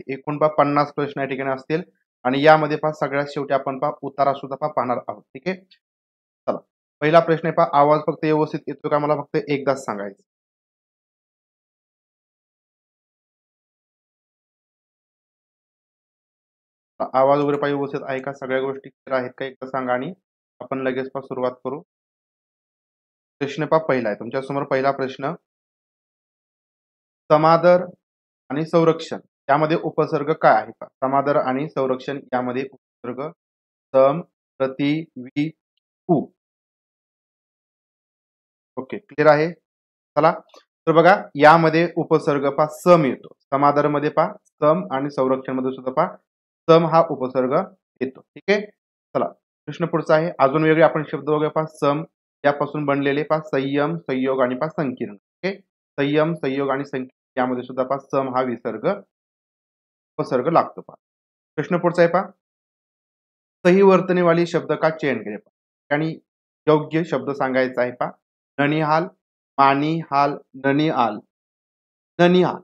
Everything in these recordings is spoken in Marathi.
एकूण 50 प्रश्न या ठिकाणी असतील आणि यामध्ये सगळ्यात शेवटी आपण उतारा सुद्धा पाहणार आहोत. ठीक आहे. चला, पहिला प्रश्न आहे आवाज फक्त व्यवस्थित येतो का मला फक्त एकदाच सांगायचं. आवाज वगैरे व्यवस्थित आहे का, सगळ्या गोष्टी क्लिअर आहेत का एकदा सांगा आणि आपण लगेच सुरुवात करू. प्रश्न पहिला आहे तुमच्या समोर. पहिला प्रश्न, समादर आणि संरक्षण यामध्ये उपसर्ग काय आहे का? समादर आणि संरक्षण यामध्ये उपसर्ग सम, प्रति, वि, उ. ओके, क्लिअर आहे. चला, तर बघा यामध्ये उपसर्ग सम येतो. समादर मध्ये सम आणि संरक्षण मध्ये सुद्धा सम हा उपसर्ग येतो. ठीक आहे. चला, प्रश्न पुढचा आहे. अजून वेगळे आपण शब्द बघूया. सम यापासून बनलेले संयम, संयोग आणि संकीर्ण. ओके, संयम, संयोग आणि संकीर्ण यामध्ये सुद्धा सम हा उपसर्ग लागतो. प्रश्न पुढचा आहे सही वर्तने वाली शब्द का चयन केले. आणि योग्य शब्द सांगायचा आहे ननिहाल, मानिहाल, ननिहाल, ननिहाल.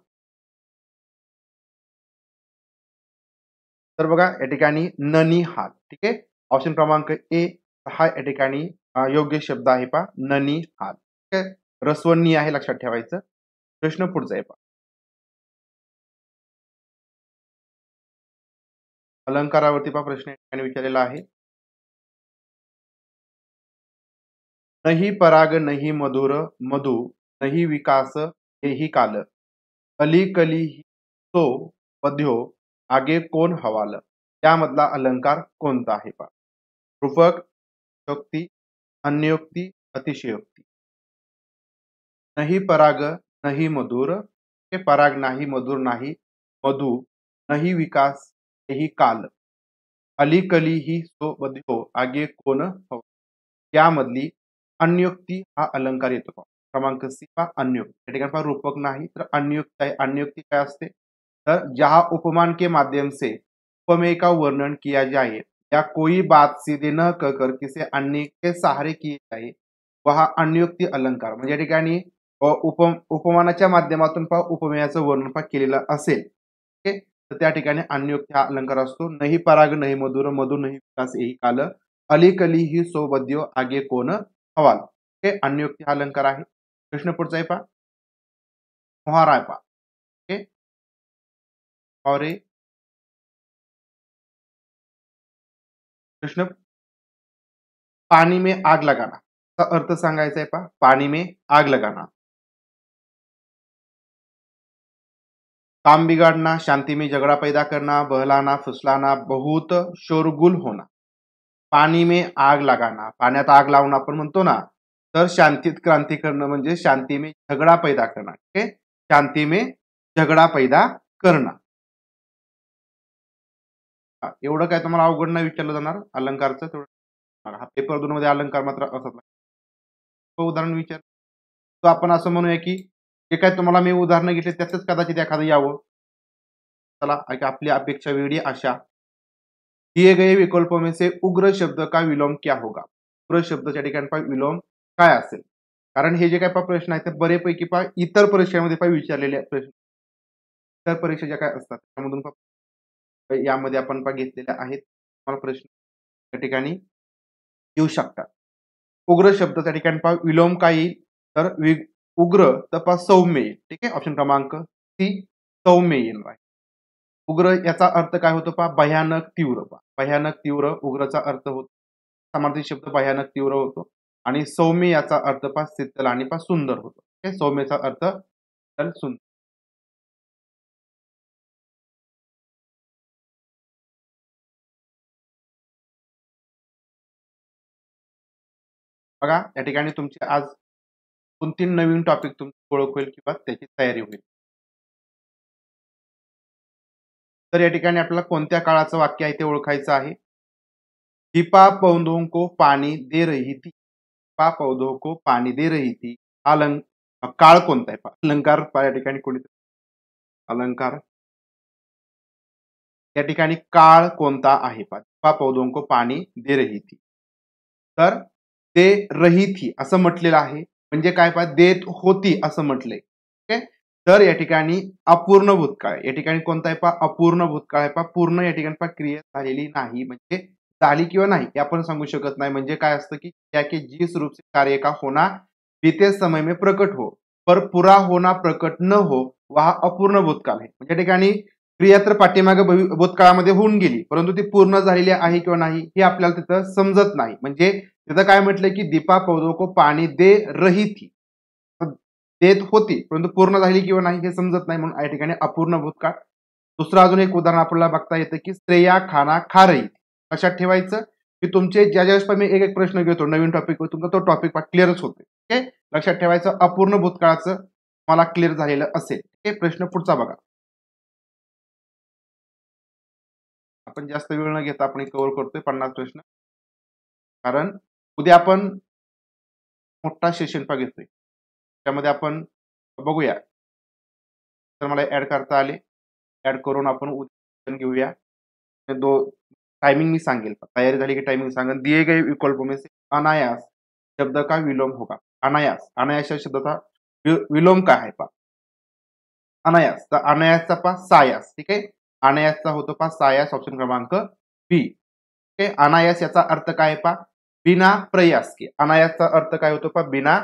तर बघा या ठिकाणी ननिहाल. ठीक आहे. ऑप्शन क्रमांक ए हा या ठिकाणी योग्य शब्द आहे ननिहाल. ठीक आहे. रस्वनी आहे, लक्षात ठेवायचं. प्रश्न पुढचा आहे अलंकारावरती प्रश्न या ठिकाणी विचारलेला आहे. नहीं पराग नहीं मधुर मधु नहीं विकास हेही काल अली कली तो पद्यो आगे कोण हवाल. यामधला अलंकार कोणता आहे रूपक, शोक्ती, अन्योक्ती, अतिशयोक्ती. नहीं पराग नहीं मधुर, पराग नाही, मधुर नाही, मधु नहीं, विकास हेही काल, अली कली ही तो पद्यो आगे कोण हवाल. यामधली अन्योक्ती हा अलंकार येतो. क्रमांक सी अन्योक्ती. या ठिकाणी रूपक नाही तर अन्योक्त आहे. अन्योक्ती काय असते तर जहां उपमान के माध्यम से उपमेय का वर्णन किया जाए या कोई बात सीधे न कहकर किसी अन्य के सहारे किए जाए वह अन्योक्ती अलंकार. म्हणजे या ठिकाणी उपमानाच्या माध्यमातून उपमेयाचं वर्णन केलेलं असेल तर त्या ठिकाणी अन्योक्ती हा अलंकार असतो. नहीं पराग नहीं मधुर मधु नहीं विकास यही काल अली कली ही सोबद्यो आगे कोण हवाल. हे अन्योक्ती हा अलंकार आहे. प्रश्न पुढचा आहे मोहारा आहे और प्रश्न, पानी में आग लगाना का अर्थ सांगायचा आहे पानी में आग लगाना. काम बिगाड़ना, शांति में झगड़ा पैदा करना, बहलाना, फुसलाना, बहुत शोरगुल होना. पाणी में आग लगाना, पाण्यात आग लावणं आपण म्हणतो ना, तर शांतीत क्रांती करणं म्हणजे शांती में झगड़ा पैदा करना. ठीक आहे, शांती में झगड़ा पैदा करणं. एवढं काय तुम्हाला अवघड नाही विचारलं जाणार अलंकारचं. तेवढं हा पेपर 2 मध्ये अलंकार मात्र असत. उदाहरण विचार तो आपण असं म्हणूया की जे काय तुम्हाला मी उदाहरण घेतले त्यातच कदाचित एखादं यावं. चला, आपली अपेक्षा वेगळी आशा. दिए गए विकल्पों में से उग्र शब्द का विलोम क्या होगा. उग्र शब्दाच्या ठिकाणी विलोम काय असेल. कारण हे जे काय प्रश्न आहेत ते बरेपैकी इतर परीक्षेमध्ये विचारलेले प्रश्न, इतर परीक्षा ज्या काय असतात त्यामधून यामध्ये आपण घेतलेल्या आहेत. मला प्रश्न त्या ठिकाणी येऊ शकतात. उग्र शब्दाच्या ठिकाणी विलोम काय येईल तर उग्र तर सौम्य येईल. ठीक आहे, ऑप्शन क्रमांक सी सौम्य येईल. उग्र याचा अर्थ काय होतो भयानक, तीव्र. भयानक, तीव्र उग्रचा अर्थ होतो. समार्थी शब्द भयानक, तीव्र होतो आणि सौम्य याचा अर्थ शीतल आणि सुंदर होतो. सौम्यचा अर्थ शीतल, सुंदर. बघा या ठिकाणी तुमची आज 2-3 नवीन टॉपिक तुमची ओळख होईल किंवा त्याची तयारी होईल. तर या ठिकाणी आपल्याला कोणत्या काळाचं वाक्य आहे ते ओळखायचं आहे. दीपा पौधों को पानी दे रही थी. दीपा पौधों को पानी दे रही थी. काळ कोणता आहे अलंकार या ठिकाणी कोणी अलंकार या ठिकाणी काळ कोणता आहे दीपा पौधों को पानी दे रही थी. तर दे रही थी असं म्हटलेलं आहे म्हणजे काय देत होती असं म्हटलंय. तर या ठिकाणी अपूर्ण भूतकाळ, या ठिकाणी कोणता आहे पहा, अपूर्ण भूतकाळ आहे पहा. पूर्ण या ठिकाणी पहा क्रिया झालेली नाही, म्हणजे झाली किंवा नाही हे आपण सांगू शकत नाही. म्हणजे काय असतं की क्या के जिस रूप से कार्य का होना बीते समय में प्रकट हो पर पूरा होना प्रकट न हो वह अपूर्ण भूतकाळ आहे. म्हणजे ठिकाणी क्रिया तर पाठीमागे भूतकाळामध्ये होऊन गेली, परंतु ती पूर्ण झालेली आहे किंवा नाही हे आपल्याला तिथं समजत नाही. म्हणजे तिथं काय म्हटलंय की दीपा पौधों को पाणी दे रही थी, देत होती परंतु पूर्ण झाली किंवा नाही हे समजत नाही, म्हणून या ठिकाणी अपूर्ण भूतकाळ. दुसरं अजून एक उदाहरण आपल्याला बघता येतं की श्रेया खाना खा रही. लक्षात ठेवायचं की तुमचे ज्या ज्यावेळेस पण मी एक एक प्रश्न घेतो नवीन टॉपिक, तुमचा तो टॉपिक क्लिअरच होते. ओके, लक्षात ठेवायचं अपूर्ण भूतकाळाचं मला क्लिअर झालेलं असेल. ओके, प्रश्न पुढचा बघा. आपण जास्त वेळ न घेता आपण कव्हर करतोय 50 प्रश्न, कारण उद्या आपण मोठा सेशन घेतोय, त्यामध्ये आपण बघूया. तर मला ऍड करता आले, ऍड करून आपण उद्या घेऊया. दो टाइमिंग मी सांगेल, तयारी झाली की टाइमिंग सांगेल. दिए गए विकल्प में से अनायास शब्द का विलोम होगा. अनायास, अनायास या शब्दाचा विलोम काय आहे पहा. अनायास, तर अनायासचा पहा सायास. ठीक आहे, अनायासचा होतो पहा सायास, ऑप्शन क्रमांक बी. ठीक आहे, अनायास याचा अर्थ काय आहे पहा, बिना प्रयास के. अनायासचा अर्थ काय होतो पहा, बिना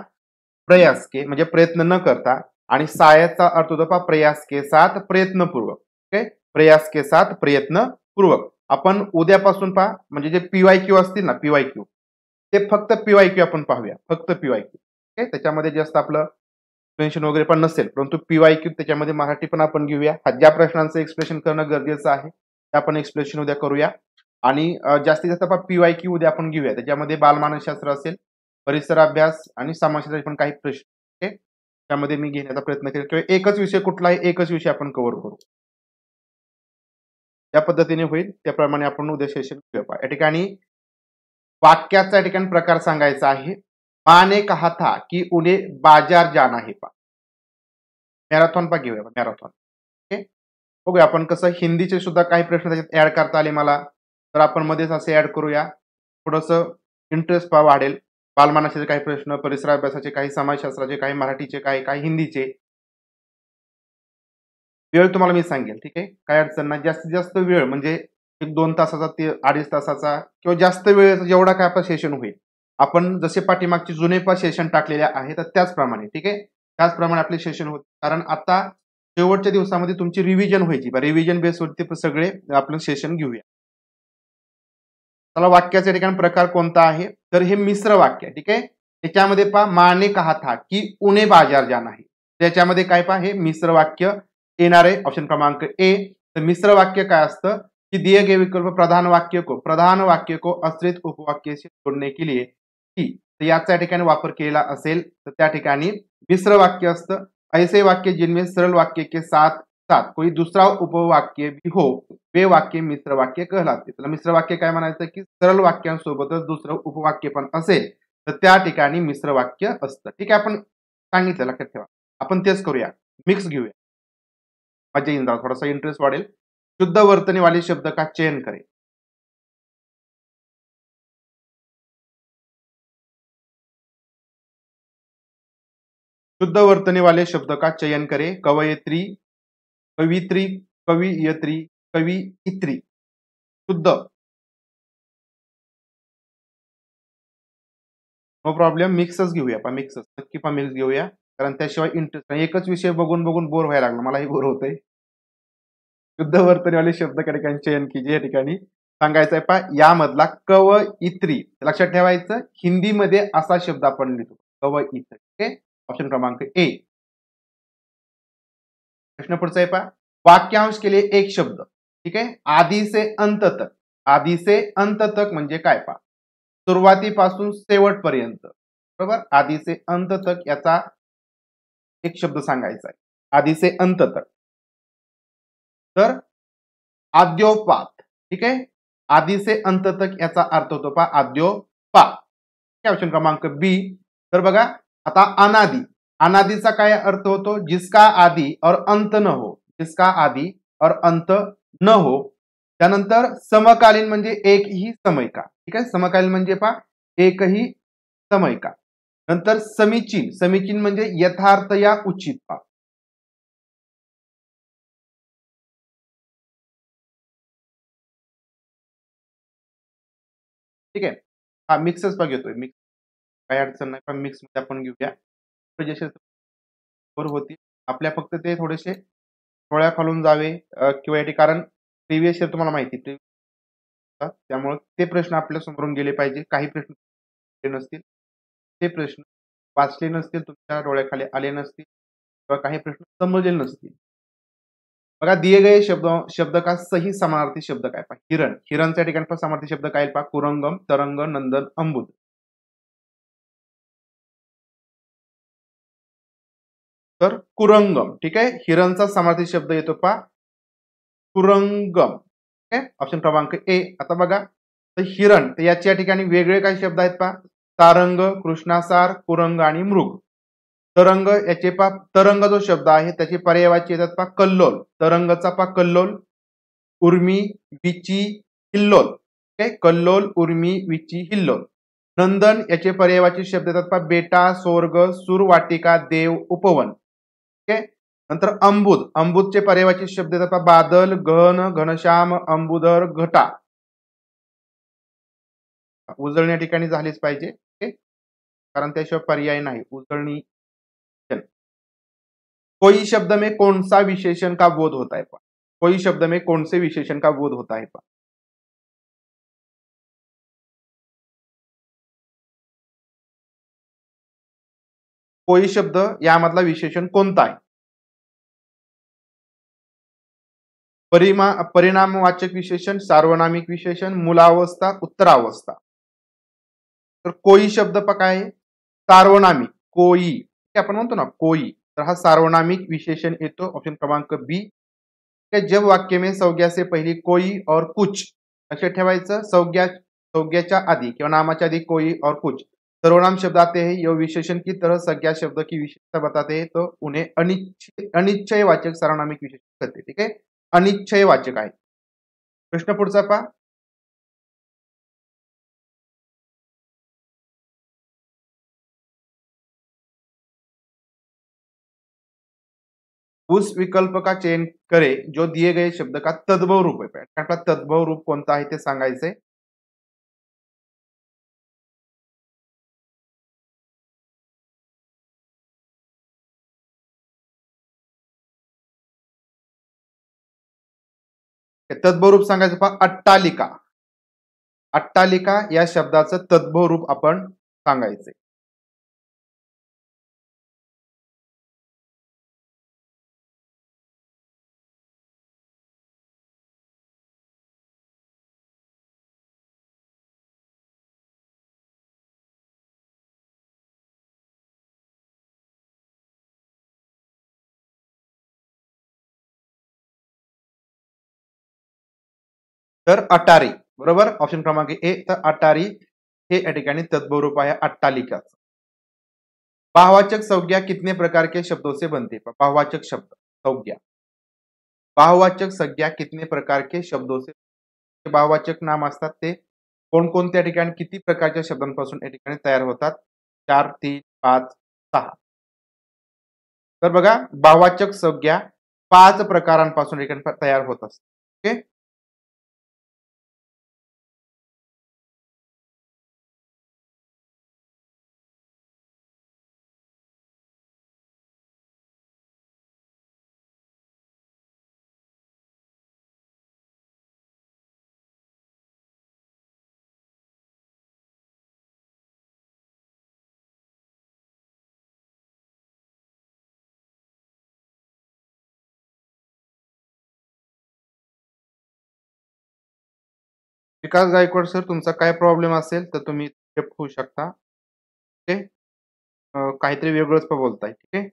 प्रयास के म्हणजे प्रयत्न न करता, आणि सायासचा अर्थ होतो पहा प्रयास के साथ प्रयत्नपूर्वक. ओके, प्रयास के साथ प्रयत्नपूर्वक. आपण उद्यापासून पहा म्हणजे जे पीवायक्यू असतील ना, पीवायक्यू, ते फक्त पीवायक्यू आपण पाहूया, फक्त पीवायक्यू. ओके, त्याच्यामध्ये जास्त आपलं एक्सप्लेनेशन वगैरे पण नसेल, परंतु पीवायक्यू त्याच्यामध्ये मराठी पण आपण घेऊया. ज्या प्रश्नांचं एक्सप्लेनेशन करणं गरजेचं आहे ते आपण एक्सप्लेनेशन उद्या करूया. आणि जास्तीत जास्त पीवायक्यू उद्या आपण घेऊया. त्याच्यामध्ये बालमानसशास्त्र असेल, परिसर अभ्यास आणि समाजशास्त्राचे पण काही प्रश्न. ओके, त्यामध्ये मी घेण्याचा प्रयत्न केला, किंवा एकच विषय कुठलाही एकच विषय आपण कव्हर करू. त्या पद्धतीने होईल, त्याप्रमाणे आपण उद्या सेशन घेऊया. या ठिकाणी वाक्याचा या ठिकाणी प्रकार सांगायचा आहे. माँ ने कहा था कि उन्हें बाजार जाना है पा. मॅरेथॉन पा घेऊया, मॅरेथॉन. ओके, बघूया आपण कसं हिंदीचे सुद्धा काही प्रश्न त्याच्यात ऍड करता आले मला, तर आपण मध्येच असे ऍड करूया. थोडस इंटरेस्ट वाढेल. बालमानसाचे काही प्रश्न, परिसर अभ्यासाचे काही, समाजशास्त्राचे काही, मराठीचे काही, काही हिंदीचे. वेळ तुम्हाला मी सांगेल. ठीक आहे, काय अडचण नाही. जास्तीत जास्त वेळ म्हणजे 1-2 तासाचा ते 2.5 तासाचा किंवा जास्त वेळ जेवढा काय आपला सेशन होईल, आपण जसे पाठीमागचे जुने सेशन टाकलेले आहे तर त्याचप्रमाणे. ठीक आहे, त्याचप्रमाणे आपले सेशन होते. कारण आता शेवटच्या दिवसामध्ये तुमची रिव्हिजन व्हायची, रिव्हिजन बेसवरती सगळे आपलं सेशन घेऊया. चला, वाक्याच्या ठिकाणी प्रकार कोणता आहे, तर हे मिश्र वाक्य. ठीक आहे, त्याच्यामध्ये पहा माने कहा था की उन्हें बाजार जाना है, त्याच्यामध्ये काय पहा हे मिश्र वाक्य येणार आहे, ऑप्शन क्रमांक ए. तर मिश्र वाक्य काय असतं की दिए गए विकल्प प्रधान वाक्य को आश्रित उपवाक्य से जोडने के लिए की, तर याचा ठिकाणी वापर केलेला असेल तर त्या ठिकाणी मिश्र वाक्य असतं. ऐसे वाक्य जिनमें सरल वाक्य के साथ साथ कोई दूसरा उपवाक्य भी हो वे वाक्य मिश्र वाक्य कहलाते. त्याला मिश्र वाक्य काय म्हणायचं की सरळ वाक्यांसोबतच दुसरं उपवाक्य पण असेल तर त्या ठिकाणी मिश्र वाक्य असतं. ठीक आहे, आपण सांगितलं, लक्षात ठेवा. आपण तेच करूया, मिक्स घेऊया, मजा येईल, थोडासा इंटरेस्ट वाढेल. शुद्ध वर्तनी वाले शब्द का चयन करें. शुद्ध वर्तनी वाले शब्द का चयन करें. कवयित्री, कवित्री, कवियत्री, कवियित्री. शुद्ध, नो प्रॉब्लेम. मिक्सच घेऊया, मिक्सच नक्की मिक्स घेऊया, कारण त्याशिवाय इंटरेस्ट नाही. एकच विषय बघून बघून बोर व्हायला लागला, मलाही बोर होतंय. शुद्ध वर्तनीवाले शब्द या ठिकाणी चयन कीजिए. या ठिकाणी सांगायचं आहे पहा यामधला कवयित्री, लक्षात ठेवायचं हिंदीमध्ये असा शब्द आपण लिहितो कवयित्री. ओके, ऑप्शन क्रमांक ए. प्रश्न पुढचा आहे पहा, वाक्यांश के लिए एक शब्द. ठीक आहे, आधी से अंत तक. आधी से अंत तक म्हणजे काय पहा, सुरुवातीपासून शेवटपर्यंत, बरोबर. आधी से अंत तक याचा एक शब्द सांगायचा आहे, आधी से अंत तक. तर आद्योपात. ठीक आहे, आधी से अंत तक याचा अर्थ होतो पहा आद्योपात. ऑप्शन क्रमांक बी. तर बघा आता अनादि, अनादीचा काय अर्थ होतो, जिसका आदि और अंत न हो, जिसका आदि और अंत न हो. त्यानंतर समकालीन म्हणजे एक ही समय का. ठीक आहे, समकालीन म्हणजे पहा एकही समय का. नंतर समीचीन, समीचीन म्हणजे यथार्थ या उचित पहा. ठीक आहे. हा मिक्सच बघ येतोय. मिक्स काही अडचण नाही, पण मिक्स मध्ये आपण घेऊया. तर जसे बरोबर होती. आपल्या फक्त ते थोडेसे डोळ्या खालून जावे किंवा याठी कारण प्रिव्हियस इयर तुम्हाला माहिती आहे. त्यामुळे ते प्रश्न आपल्या समोरून गेले पाहिजे. काही प्रश्न नसतील. ते प्रश्न वाचले नसतील, तुमच्या डोळ्याखाली आले नसतील किंवा काही प्रश्न समजले नसतील. बघा दिए गए शब्द का सही समानार्थी शब्द काय पहा. हिरण. हिरणच्या ठिकाणी पण समानार्थी शब्द काय पहा. कुरंगम, तरंग, नंदन, अंबुद. तर कुरंगम. ठीक आहे. हिरणचा समानार्थी शब्द येतो पहा कुरंगम. ठीक आहे. ऑप्शन क्रमांक ए. आता बघा तर हिरण तर याच्या ठिकाणी वेगळे काही शब्द आहेत पहा. तारंग, कृष्णासार, कुरंग आणि मृग. तरंग याचे पा तरंग जो शब्द आहे त्याचे पर्यायवाची येतात पा कल्लोल. तरंगचा पा कल्लोल, उर्मी, विची, हिल्लोल. ओके. कल्लोल, उर्मी, विची, हिल्लोल. नंदन याचे पर्यायवाची शब्द येतात पा बेटा, स्वर्ग, सुरवाटिका, देव, उपवन. ओके. नंतर अंबुद. अंबुदचे पर्यायवाची शब्द येतात पा बादल, घन, घनश्याम, अंबुधर, घटा. उजळणी या ठिकाणी झालीच पाहिजे. ओके. कारण त्याशिवाय पर्याय नाही. उजळणी. कोई शब्द में कौन सा विशेषण का बोध होता है? कोई शब्द में कौन से विशेषण का बोध होता है? कोई शब्द यामधला विशेषण कोणता आहे? परिणामवाचक विशेषण, सार्वनामिक विशेषण, मूलावस्था, उत्तरावस्था. तर कोई शब्द काय आहे? सार्वनामिक. कोई आपण म्हणतो ना कोई, तर हा सार्वनामिक विशेषण येतो. ऑप्शन क्रमांक बी. जब वाक्य में संज्ञा से पहली कोई और कुछ लक्षात ठेवायचं. संज्ञाच्या आधी किंवा नामाच्या आधी कोई और कुछ सर्वनाम शब्द आते हैं, यह विशेषण की तरह संज्ञा शब्द की विशेषता बताते हैं, तो उन्हें अनिश्चयवाचक सार्वनामिक विशेषण कहते. ठीक आहे. अनिश्चयवाचक आहे. प्रश्न पुढचा पहा. उस विकल्प का चयन करे जो दिए गए शब्द का तद्भव रूप है. आपला तद्भव रूप कोणता आहे ते सांगायचंय. तद्भव रूप सांगायचं पहा अट्टालिका. अट्टालिका या शब्दाचं तद्भव रूप आपण सांगायचंय. तर अटारी. बरोबर. ऑप्शन क्रमांक ए. तर अटारी हे या ठिकाणी तद्भव रूप आहे अट्टालिकाचं. भाववाचक संज्ञा कितने प्रकार के शब्दों से बनती है? भाववाचक शब्द संज्ञा. भाववाचक संज्ञा कितने प्रकार के शब्दों से भाववाचक नाम असतात ते कोणकोणत्या ठिकाणी किती प्रकारच्या शब्दांपासून या ठिकाणी तयार होतात? 4, 3, 5, 6. तर बघा भाववाचक संज्ञा 5 प्रकारांपासून तयार होत असतात. ओके. विकास गायकवाड सर तुमचा काय प्रॉब्लेम असेल तर तुम्ही शिफ्ट होऊ शकता. ओके. काहीतरी वेगळंच बोलताय. ठीक आहे.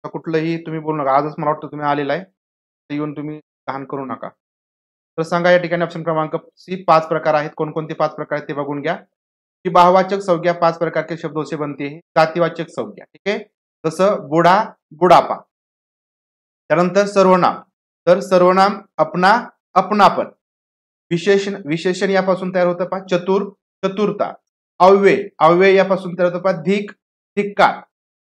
कुठलंही तुम्ही बोलू नका. आजच मला वाटतं तुम्ही आलेला आहे. ते येऊन तुम्ही लहान करू नका. तर सांगा या ठिकाणी ऑप्शन क्रमांक सी 5 प्रकार आहेत. कोणकोणते 5 प्रकार आहेत ते बघून घ्या. की भाववाचक संज्ञा 5 प्रकार के शब्दों से बनती है. जातिवाचक संज्ञा. ठीक आहे. जसं बुडा, बुडापा. त्यानंतर सर्वनाम. तर सर्वनाम अपना, अपनापन. विशेषण यापासून तयार होतं पहा चतुर, चतुरता. अव्यय, अव्यय यापासून तयार होतं पहा धिक, धिक्कार.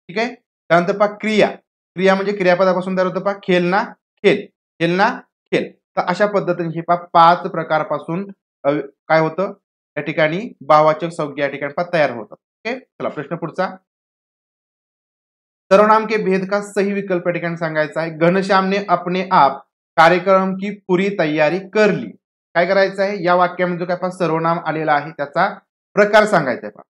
ठीक आहे. त्यानंतर पहा क्रिया. क्रिया म्हणजे क्रियापदापासून तयार होतं पहा खेळना, खेळ. खेळना, खेळ. तर अशा पद्धतीने हे पहा 5 प्रकारपासून काय होतं या ठिकाणी भाववाचक संज्ञा या ठिकाणी तयार होतात. ओके, चला प्रश्न पुढचा. सर्वनाम के भेद का सही विकल्प या ठिकाणी सांगायचा आहे. घनश्यामने अपने आप कार्यक्रम की पूरी तयारी कर ली. काय करायचं आहे, या वाक्यामध्ये जो काय सर्वनाम आलेला आहे त्याचा प्रकार सांगायचा आहे.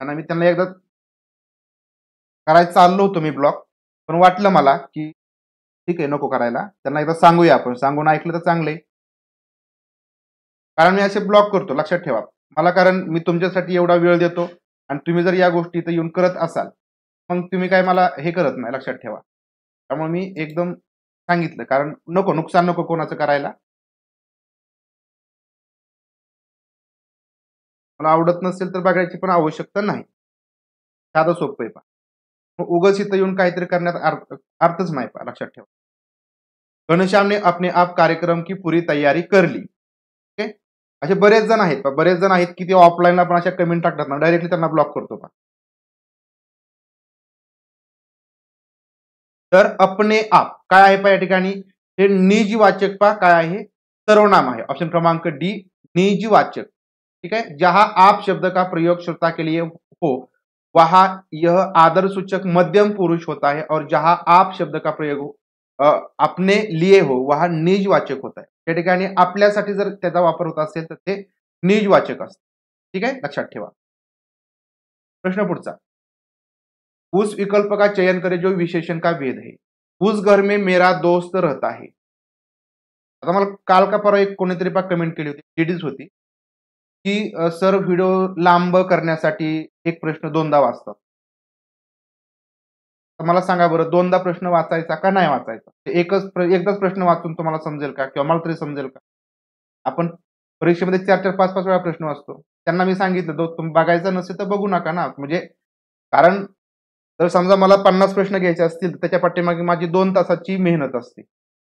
आणि मी त्यांना एकदा करायचं चाललो होतो मी ब्लॉक, पण वाटलं मला की ठीक आहे नको करायला, त्यांना एकदा सांगूया आपण, सांगून ऐकलं तर चांगले. कारण मी असे ब्लॉक करतो, लक्षात ठेवा. मला कारण मी तुमच्यासाठी एवढा वेळ देतो आणि तुम्ही जर या गोष्टी इथं येऊन करत असाल, मग तुम्ही काय मला हे करत नाही, लक्षात ठेवा. त्यामुळे मी एकदम सांगितलं, कारण नको नुकसान नको कोणाचं करायला. मला आवडत नसेल तर बघायची पण आवश्यकता नाही. साधं सोपं आहे. मग उगाच इथं येऊन काहीतरी करण्यात अर्थच नाही, लक्षात ठेवा. घनश्याम ने अपने आप कार्यक्रम की पूरी तयारी कर ली. ओके, असे बरेच जण आहेत, बरेच जण आहेत की ते ऑफलाईनला पण अशा कमेंट टाकतात ना, डायरेक्टली त्यांना ब्लॉक करतो. तर अपने आप काय आहे या ठिकाणी, हे निजवाचक काय आहे, सर्वनाम आहे. ऑप्शन क्रमांक डी निजवाचक. ठीक है, जहां आप शब्द का प्रयोग श्रोता के लिए हो वहां यह आदर सूचक मध्यम पुरुष होता है और जहां आप शब्द का प्रयोग अपने लिए हो वहां निजवाचक होता है. या ठिकाणी आपल्यासाठी जर त्याचा वापर होत असेल तर ते निजवाचक असतं. ठीक आहे, लक्षात ठेवा. प्रश्न पुढचा. उस विकल्प का चयन करें जो विशेषण का भेद है. उस घर में मेरा दोस्त रहता है. आता मला काल का परवा एक कोणीतरी कमेंट केली होती, लेडीज होती, की सर व्हिडिओ लांब करण्यासाठी एक प्रश्न दोनदा वाचतात. मला सांगा बरं, दोनदा प्रश्न वाचायचा का नाही वाचायचा? एकदाच प्रश्न वाचून तुम्हाला समजेल का, किंवा मला तरी समजेल का? आपण परीक्षेमध्ये 4-4, 5-5 वेळा प्रश्न वाचतो. त्यांना मी सांगितलं, तुम्ही बघायचा नसेल तर बघू नका ना. म्हणजे कारण जर समजा मला 50 प्रश्न घ्यायचे असतील तर त्याच्या पाठीमागे माझी 2 तासाची मेहनत असते.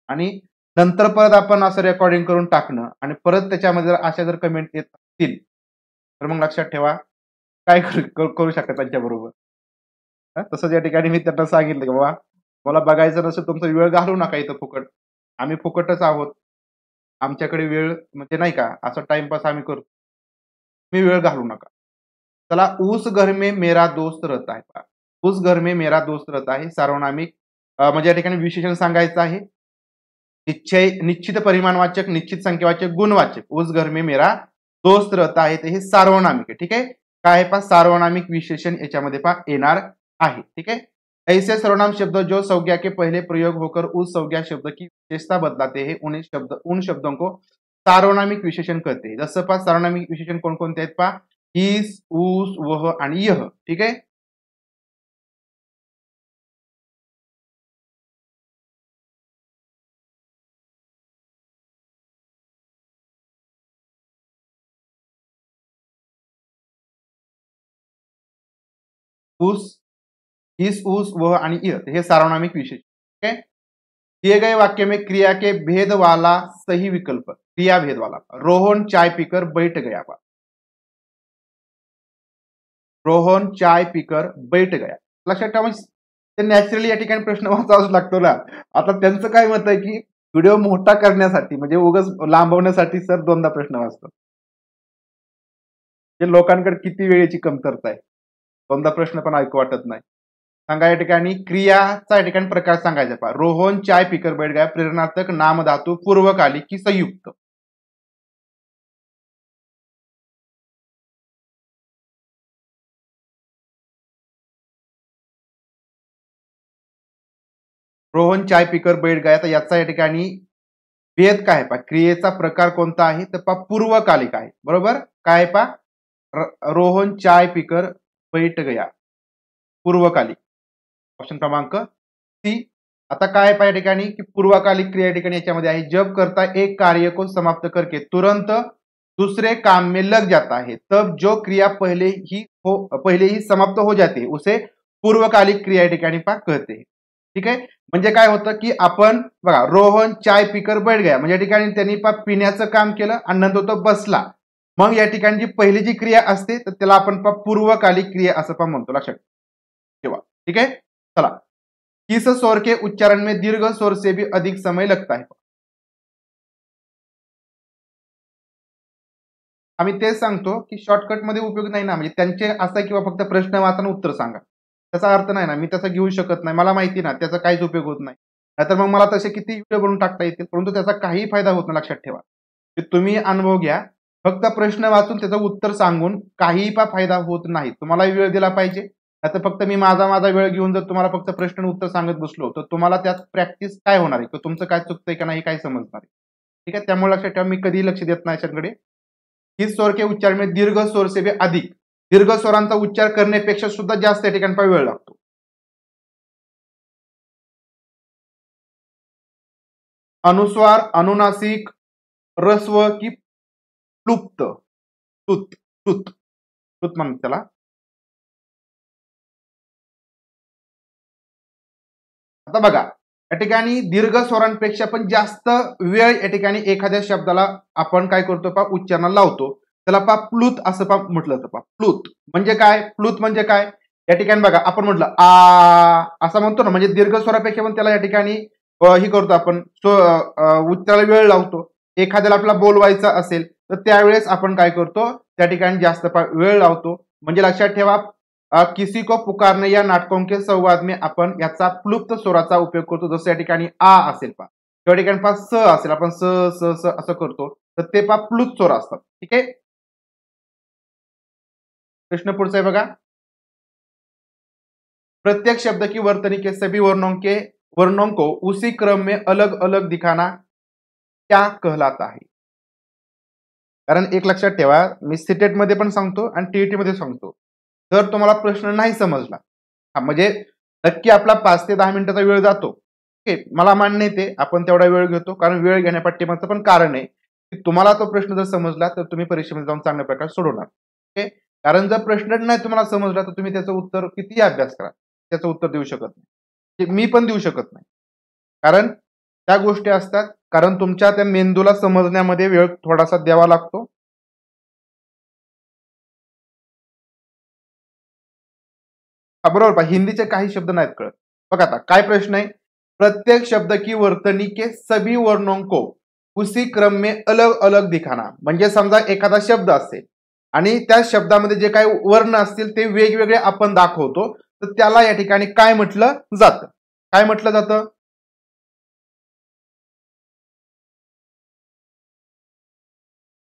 आणि नंतर परत आपण असं रेकॉर्डिंग करून टाकणं आणि परत त्याच्यामध्ये जर अशा जर कमेंट येत असतील तर मग लक्षात ठेवा काय करू शकता त्यांच्याबरोबर. तसंच या ठिकाणी मी त्यांना सांगितलं की बाबा मला बघायचं नसेल, तुमचा वेळ घालवू नका इथं फुकट. आम्ही फुकटच आहोत. आमच्याकडे वेळ म्हणजे नाही का, असं टाइमपास आम्ही करतो. मी वेळ घालवू नका. चला, उस घर में मेरा दोस्त रहता है. उस घर में मेरा दोस्त रहता है सार्वनामिक म्हणजे या ठिकाणी विशेषण सांगायचं आहे. निश्चित परिमाणवाचक, निश्चित संख्यावाचक, गुणवाचक. उस घर में मेरा दोस्त रहता है हे सार्वनामिक आहे. ठीक आहे, काय आहे सार्वनामिक विशेषण याच्यामध्ये येणार आहे. ठीक है, ऐसे सर्वनाम शब्द जो संज्ञा के पहले प्रयोग होकर उस संज्ञा शब्द की विशेषता बदलाते हैं उन शब्दों को सार्वनामिक विशेषण कहते हैं. जसं सार्वनामिक विशेषण कोणकोणते आहेत इस, उस, वह आणि यह. ठीक आहे, उस, इस, उस, वह आणि यह हे सार्वनामिक विशेषण. ठीक है, दिए गए वाक्य में क्रिया के भेद वाला सही विकल्प, क्रिया भेद वाला. रोहन चाय पीकर बैठ गया. रोहन चाय पीकर बैठ गया. लक्षात ठेवा, ते नॅचरली या ठिकाणी प्रश्न वाचावाच लागतो ना. आता त्यांचं काय मत आहे की व्हिडिओ मोठा करण्यासाठी म्हणजे उगाच लांबवण्यासाठी सर दोनदा प्रश्न वाचतात. हे लोकांकडे किती वेळेची कमतरता आहे. दोनदा प्रश्न पण ऐकू वाटत नाही. सांगा या ठिकाणी क्रियाचा या ठिकाणी प्रकार सांगायचा पहा. रोहन चाय पीकर बैठ गया प्रेरणार्थक नाम धातू पूर्वकालिक की संयुक्त. रोहन चाय पीकर बैठ गया, तर याचा या ठिकाणी भेद काय पहा, क्रियेचा प्रकार कोणता आहे तर पहा पूर्वकालिक आहे. बरोबर, काय पहा रोहन चाय पीकर बैठ गया, पूर्वकालिक. ऑप्शन क्रमांक सी. आता काय पहा या ठिकाणी की पूर्वकालिक क्रिया ठिकाणी याच्यामध्ये आहे जब करता एक कार्य को समाप्त करके तुरंत दूसरे काम में लग जाता है तब जो क्रिया पहले ही समाप्त हो जाते है उसे पूर्वकालिक क्रिया या ठिकाणी पहा कहते हैं. ठीक आहे, म्हणजे काय होतं की आपण बघा रोहन चाय पीकर बैठ गया म्हणजे या ठिकाणी त्यांनी पिण्याचं काम केलं आणि नंतर तो बसला. मग या ठिकाणी जी पहिली जी क्रिया असते तर त्याला आपण पूर्वकालिक क्रिया असं म्हणतो, लक्षात ठेवा. ठीक आहे, चला. किस स्वर के उच्चारण में दीर्घ स्वर से भी अधिक समय लगता है. आम्ही तेच सांगतो की शॉर्टकट मध्ये उपयोग नाही ना, म्हणजे त्यांचे असं आहे किंवा फक्त प्रश्न वाचा आणि उत्तर सांगा, त्याचा अर्थ नाही ना, मी तसं घेऊ शकत नाही, मला माहिती ना त्याचा काहीच उपयोग होत नाही. नाहीतर मग मला तसे किती व्हिडिओ बनवून टाकता येतील, परंतु त्याचा काही फायदा होत नाही. लक्षात ठेवा की तुम्ही अनुभव घ्या, फक्त प्रश्न वाचून त्याचं उत्तर सांगून काही फायदा होत नाही. तुम्हाला वेळ दिला पाहिजे, नाहीतर फक्त मी माझा माझा वेळ घेऊन जर तुम्हाला फक्त प्रश्न उत्तर सांगत बसलो तर तुम्हाला त्यात प्रॅक्टिस काय होणार आहे, तुमचं काय चुकतंय का नाही काय समजणार आहे. ठीक आहे, त्यामुळे लक्षात ठेवा मी कधीही लक्ष देत नाही याच्याकडे. इस स्वर के उच्चार में दीर्घ स्वर से भी अधिक, दीर्घ स्वरांचा उच्चार करण्यापेक्षा सुद्धा जास्त या ठिकाणी वेळ लागतो. अनुस्वार, अनुनासिक, रस्व की प्लुप्त, तुत तुत तुत म्हणतात त्याला. आता बघा, या ठिकाणी दीर्घ स्वरांपेक्षा पण जास्त वेळ या ठिकाणी एखाद्या शब्दाला आपण काय करतो पा उच्चारणाला लावतो, त्याला पा प्लुत असं पा म्हटलं जातं. पा प्लुत म्हणजे काय, प्लुत म्हणजे काय, या ठिकाणी बघा आपण म्हटलं आ असं म्हणतो ना, म्हणजे दीर्घ स्वरापेक्षा पण त्याला या ठिकाणी ही करतो आपण उच्चाराला वेळ लावतो. एखाद्याला आपल्याला बोलवायचं असेल तर त्यावेळेस आपण काय करतो, त्या ठिकाणी जास्त वेळ लावतो. म्हणजे लक्षात ठेवा, किसी को पुकारणे या नाटकों के संवाद में आपण याचा प्लुप्त स्वराचा उपयोग करतो. जसं या ठिकाणी आ असेल पा, त्या ठिकाणी पा स असेल, आपण स स स असं करतो, तर ते पा प्लुत स्वर असतात. ठीक आहे, प्रश्न पुढचा आहे बघा. प्रत्येक शब्द की वर्तनी के सभी वर्णों को उसी क्रम में अलग अलग दिखाना क्या कहलाता है. कारण एक लक्षात ठेवा, मी सीटेट मध्ये पण सांगतो आणि टीईटी मध्ये सांगतो, जर तुम्हाला प्रश्न नाही समजला, म्हणजे नक्की आपला 5 ते 10 मिनिटाचा वेळ जातो. ओके, मला मान्य आहे ते, आपण तेवढा वेळ घेतो, कारण वेळ घेण्यापाठीमागचं पण कारण आहे की तुम्हाला तो प्रश्न जर समजला तर तुम्ही परीक्षेमध्ये जाऊन चांगल्या प्रकारे सोडवणार. ओके, कारण जर प्रश्न नाही तुम्हाला समजला तर तुम्ही त्याचं उत्तर कितीही अभ्यास करा, त्याचं उत्तर देऊ शकत नाही, मी पण देऊ शकत नाही. कारण त्या गोष्टी असतात, कारण तुमच्या त्या मेंदूला समजण्यामध्ये वेळ थोडासा द्यावा लागतो. बरोबर, हिंदीचे काही शब्द नाहीत कळत. बघा आता काय प्रश्न आहे, प्रत्येक शब्द की वर्तनी के सभी वर्णों को उसी क्रम में अलग अलग दिखाना. म्हणजे समजा एखादा शब्द असेल आणि त्या शब्दामध्ये जे काही वर्ण असतील ते वेगवेगळे आपण दाखवतो, तर त्याला या ठिकाणी काय म्हटलं जातं, काय म्हटलं जातं.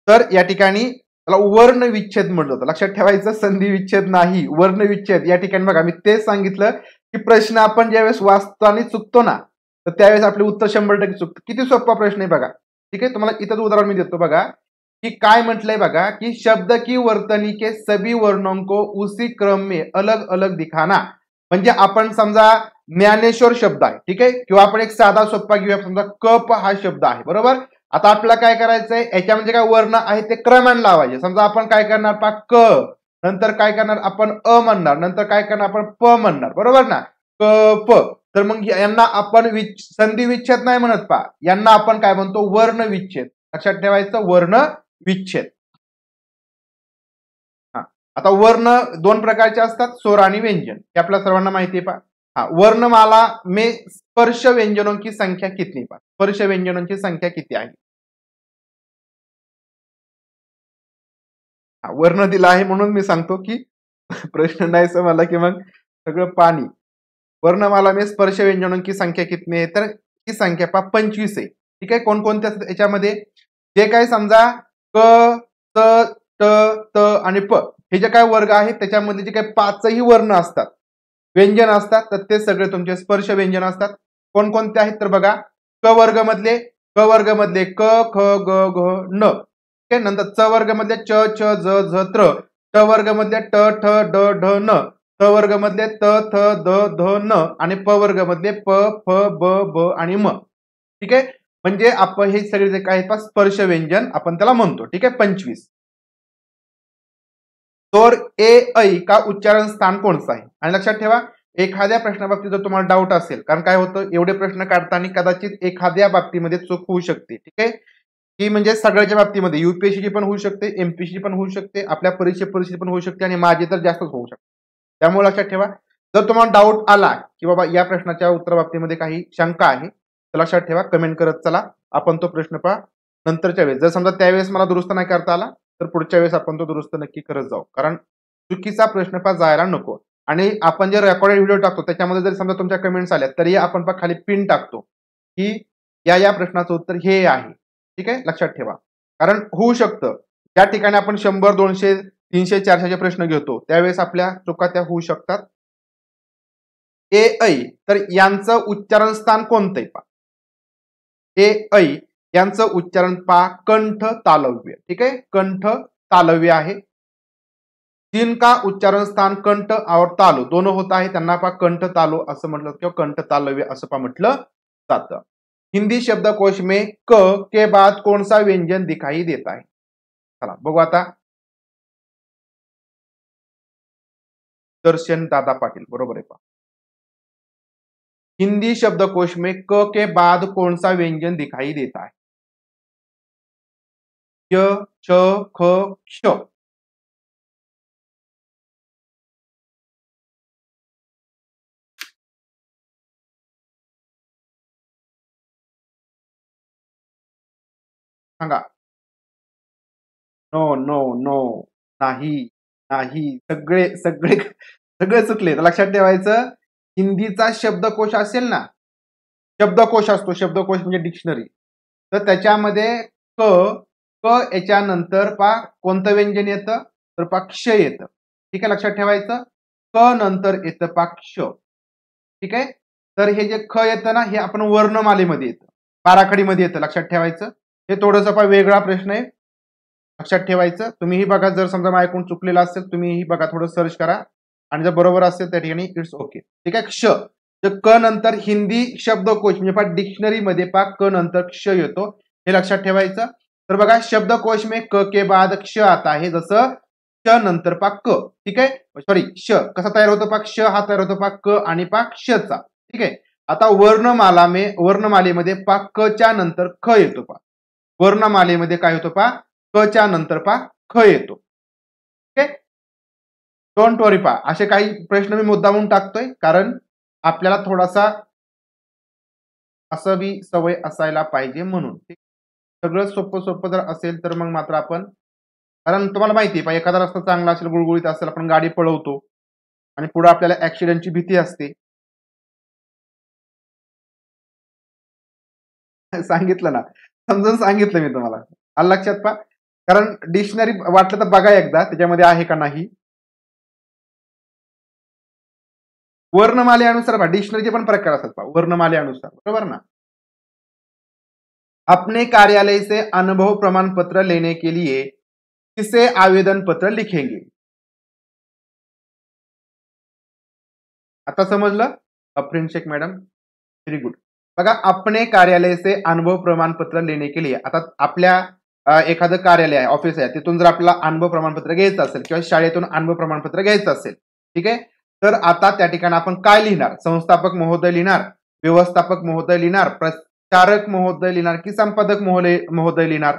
तर या ठिकाणी त्याला वर्ण विच्छेद म्हटलं होतं. लक्षात ठेवायचं, संधी विच्छेद नाही, वर्ण विच्छेद. या ठिकाणी बघा मी तेच सांगितलं की प्रश्न आपण ज्यावेळेस वाचतो आणि चुकतो ना, तर त्यावेळेस आपले उत्तर 100% चुकतं. किती सोपा प्रश्न आहे बघा. ठीक आहे, तुम्हाला इथं उदाहरण मी देतो बघा, की काय म्हटलंय बघा, की शब्द की वर्तनी के सभी वर्णों को उसी क्रम में अलग अलग दिखाना. म्हणजे आपण समजा ज्ञानेश्वर शब्द आहे, ठीक आहे, किंवा आपण एक साधा सोपा घेऊया, समजा कप हा शब्द आहे, बरोबर. आता आपल्याला काय करायचंय, याच्यामध्ये काय वर्ण आहे ते क्रमाने लावायचे. समजा आपण काय करणार पा क, नंतर काय करणार आपण अ म्हणणार, नंतर काय करणार आपण प म्हणणार, बरोबर ना, क प. तर मग यांना आपण संधी विच्छेद नाही म्हणत पा, यांना आपण काय म्हणतो, वर्ण विच्छेद. लक्षात ठेवायचं, वर्ण विच्छेद. हा, आता वर्ण दोन प्रकारचे असतात, स्वर आणि व्यंजन, हे आपल्या सर्वांना माहिती आहे पा. हाँ, वर्णमाला में स्पर्श व्यंजनों की संख्या कितनी पा, स्पर्श व्यंजनों की संख्या किती आहे. वर्ण दिला आहे म्हणून मी सांगतो की प्रश्न नाही समजला की मग सगळं पाणी. वर्णमाला में स्पर्श व्यंजनों की संख्या कितनी आहे, तर ही संख्या पा 25 आहे. ठीक आहे, कोणकोणत्या याच्यामध्ये, जे काय समजा क त ट त आणि प हे जे काय वर्ग आहेत त्याच्यामध्ये जे काही 5ही वर्ण असतात, व्यंजन असतात, तर ते सगळे तुमचे स्पर्श व्यंजन असतात. कोणकोणते आहेत तर बघा, क वर्ग मधले क ख ग घ न. नंतर च वर्ग मधले च छ ज झ त्र, ट वर्ग मधले ट ठ ड ढ न, थ वर्ग मधले त थ द ध न आणि प वर्ग मधले प फ ब ब आणि म. ठीक आहे, म्हणजे आपण हे सगळे जे काही स्पर्श व्यंजन आपण त्याला म्हणतो. ठीक आहे, 25. तर ए ऐ का उच्चारण स्थान कोणतं आहे. आणि लक्षात ठेवा, एखाद्या प्रश्नाबाबतीत जर तुम्हाला डाऊट असेल, कारण काय होतं एवढे प्रश्न काढताना कदाचित एखाद्या बाबतीमध्ये चूक होऊ शकते. ठीक आहे, की म्हणजे सगळ्याच्या बाबतीमध्ये युपीएससी पण होऊ शकते, एमपीएससी पण होऊ शकते, आपल्या परीक्षेत पण होऊ शकते आणि माझे तर जास्तच होऊ शकते. त्यामुळे लक्षात ठेवा, जर तुम्हाला डाऊट आला की बाबा या प्रश्नाच्या उत्तर बाबतीमध्ये काही शंका आहे, तर लक्षात ठेवा, कमेंट करत चला, आपण तो प्रश्न पहा नंतरच्या वेळेस. जर समजा त्यावेळेस मला दुरुस्त नाही करता आला तर पुढच्या वेळेस आपण तो दुरुस्त नक्की करत जाऊ, कारण चुकीचा प्रश्न पा जायला नको. आणि आपण जे रेकॉर्डेड व्हिडिओ टाकतो त्याच्यामध्ये जर समजा तुमच्या कमेंट्स आल्या तरी आपण खाली पिन टाकतो की या प्रश्नाचं उत्तर हे आहे. ठीक आहे, लक्षात ठेवा. कारण होऊ शकतं त्या ठिकाणी आपण 100, 200, 300, 400 प्रश्न घेतो त्यावेळेस आपल्या चुका त्या होऊ शकतात. ए ऐ तर यांचं उच्चारण स्थान कोणतं आहे पा? ए ऐ यांचं उच्चारण पा कंठ तालव्य. ठीक आहे, कंठ तालव्य आहे. जिनका उच्चारण स्थान कंठ और तालु दोनों होता है त्यांना पा कंठ तालु असं म्हटलं किंवा कंठ तालव्य असं पा म्हटलं जातं. हिंदी शब्दकोश में क के बाद कौन सा व्यंजन दिखाई देता है? चला बघू आता. दर्शन दादा पाटील बरोबर आहे पा. हिंदी शब्दकोश में क के बाद कौन सा व्यंजन दिखाई देता है? य, च, ख, क्ष. सांगा. नो नो नो नाही नाही, सगळे सगळे सगळे चुकले. लक्षात ठेवायचं, हिंदीचा शब्दकोश असेल ना, शब्दकोश असतो, शब्दकोश म्हणजे डिक्शनरी, तर त्याच्यामध्ये क क याच्यानंतर पा कोणतं व्यंजन येतं तर पा क्ष येतं. ठीक आहे, लक्षात ठेवायचं. क नंतर येतं पा क्ष. ठीक आहे, तर हे जे ख येतं ना हे आपण वर्णमालेमध्ये येतं, बाराखडीमध्ये येतं. लक्षात ठेवायचं, हे थोडंसं पा वेगळा प्रश्न आहे. लक्षात ठेवायचं. तुम्हीही बघा, जर समजा माझ्याकडून चुकलेलं असेल तुम्हीही बघा, थोडं सर्च करा आणि जर बरोबर असेल त्या ठिकाणी इट्स ओके. ठीक आहे. क्ष, तर क नंतर हिंदी शब्दकोश म्हणजे पा डिक्शनरी मध्ये पा क नंतर क्ष येतो, हे लक्षात ठेवायचं. तर बघा, शब्दकोश में क के बाद क्ष आता है, जसं क्ष नंतर पा क. ठीक आहे, सॉरी क्ष कसा तयार होतो पा क्ष हा तयार होतो पा क आणि पा क्षचा. ठीक आहे, आता वर्णमालेमध्ये पा क च्या नंतर ख येतो पा. वर्णमालेमध्ये काय होतो पा क च्या नंतर पा ख येतो. ठीक आहे, डोंट वरी पा. असे काही प्रश्न मी मुद्दामून टाकतोय कारण आपल्याला थोडासा असं बी सवय असायला पाहिजे म्हणून. सगळं सोपं सोपं जर असेल तर मग मात्र आपण, कारण तुम्हाला माहिती आहे एखादा रस्ता चांगला असेल, गुळगुळीत असेल, आपण गाडी पळवतो आणि पुढे आपल्याला ऍक्सिडेंटची भीती असते. सांगितलं ना, समजून सांगितलं मी तुम्हाला. आलं लक्षात पा. कारण डिक्शनरी वाटलं तर बघा एकदा त्याच्यामध्ये आहे का नाही. वर्णमालेनुसार पहा, डिक्शनरीचे पण प्रकार असतात पा वर्णमालेनुसार, बरोबर ना. अपने कार्यालय से अनुभव प्रमाण पत्र लेने के लिए किसे आवेदन पत्र लिखेंगे? आता समजलं Afreen Shaikh madam, very good. बघा, अपने कार्यालय से अनुभव प्रमाणपत्र लेने के लिए, आता आपल्या एखादं कार्यालय आहे, ऑफिस आहे, तिथून जर आपल्याला अनुभव प्रमाणपत्र घ्यायचं असेल किंवा शाळेतून अनुभव प्रमाणपत्र घ्यायचं असेल, ठीक आहे, तर आता त्या ठिकाणी आपण काय लिहिणार? संस्थापक महोदय लिहिणार, व्यवस्थापक महोदय लिहिणार, प्रचारक महोदय लिहिणार की संपादक महोदय लिहिणार?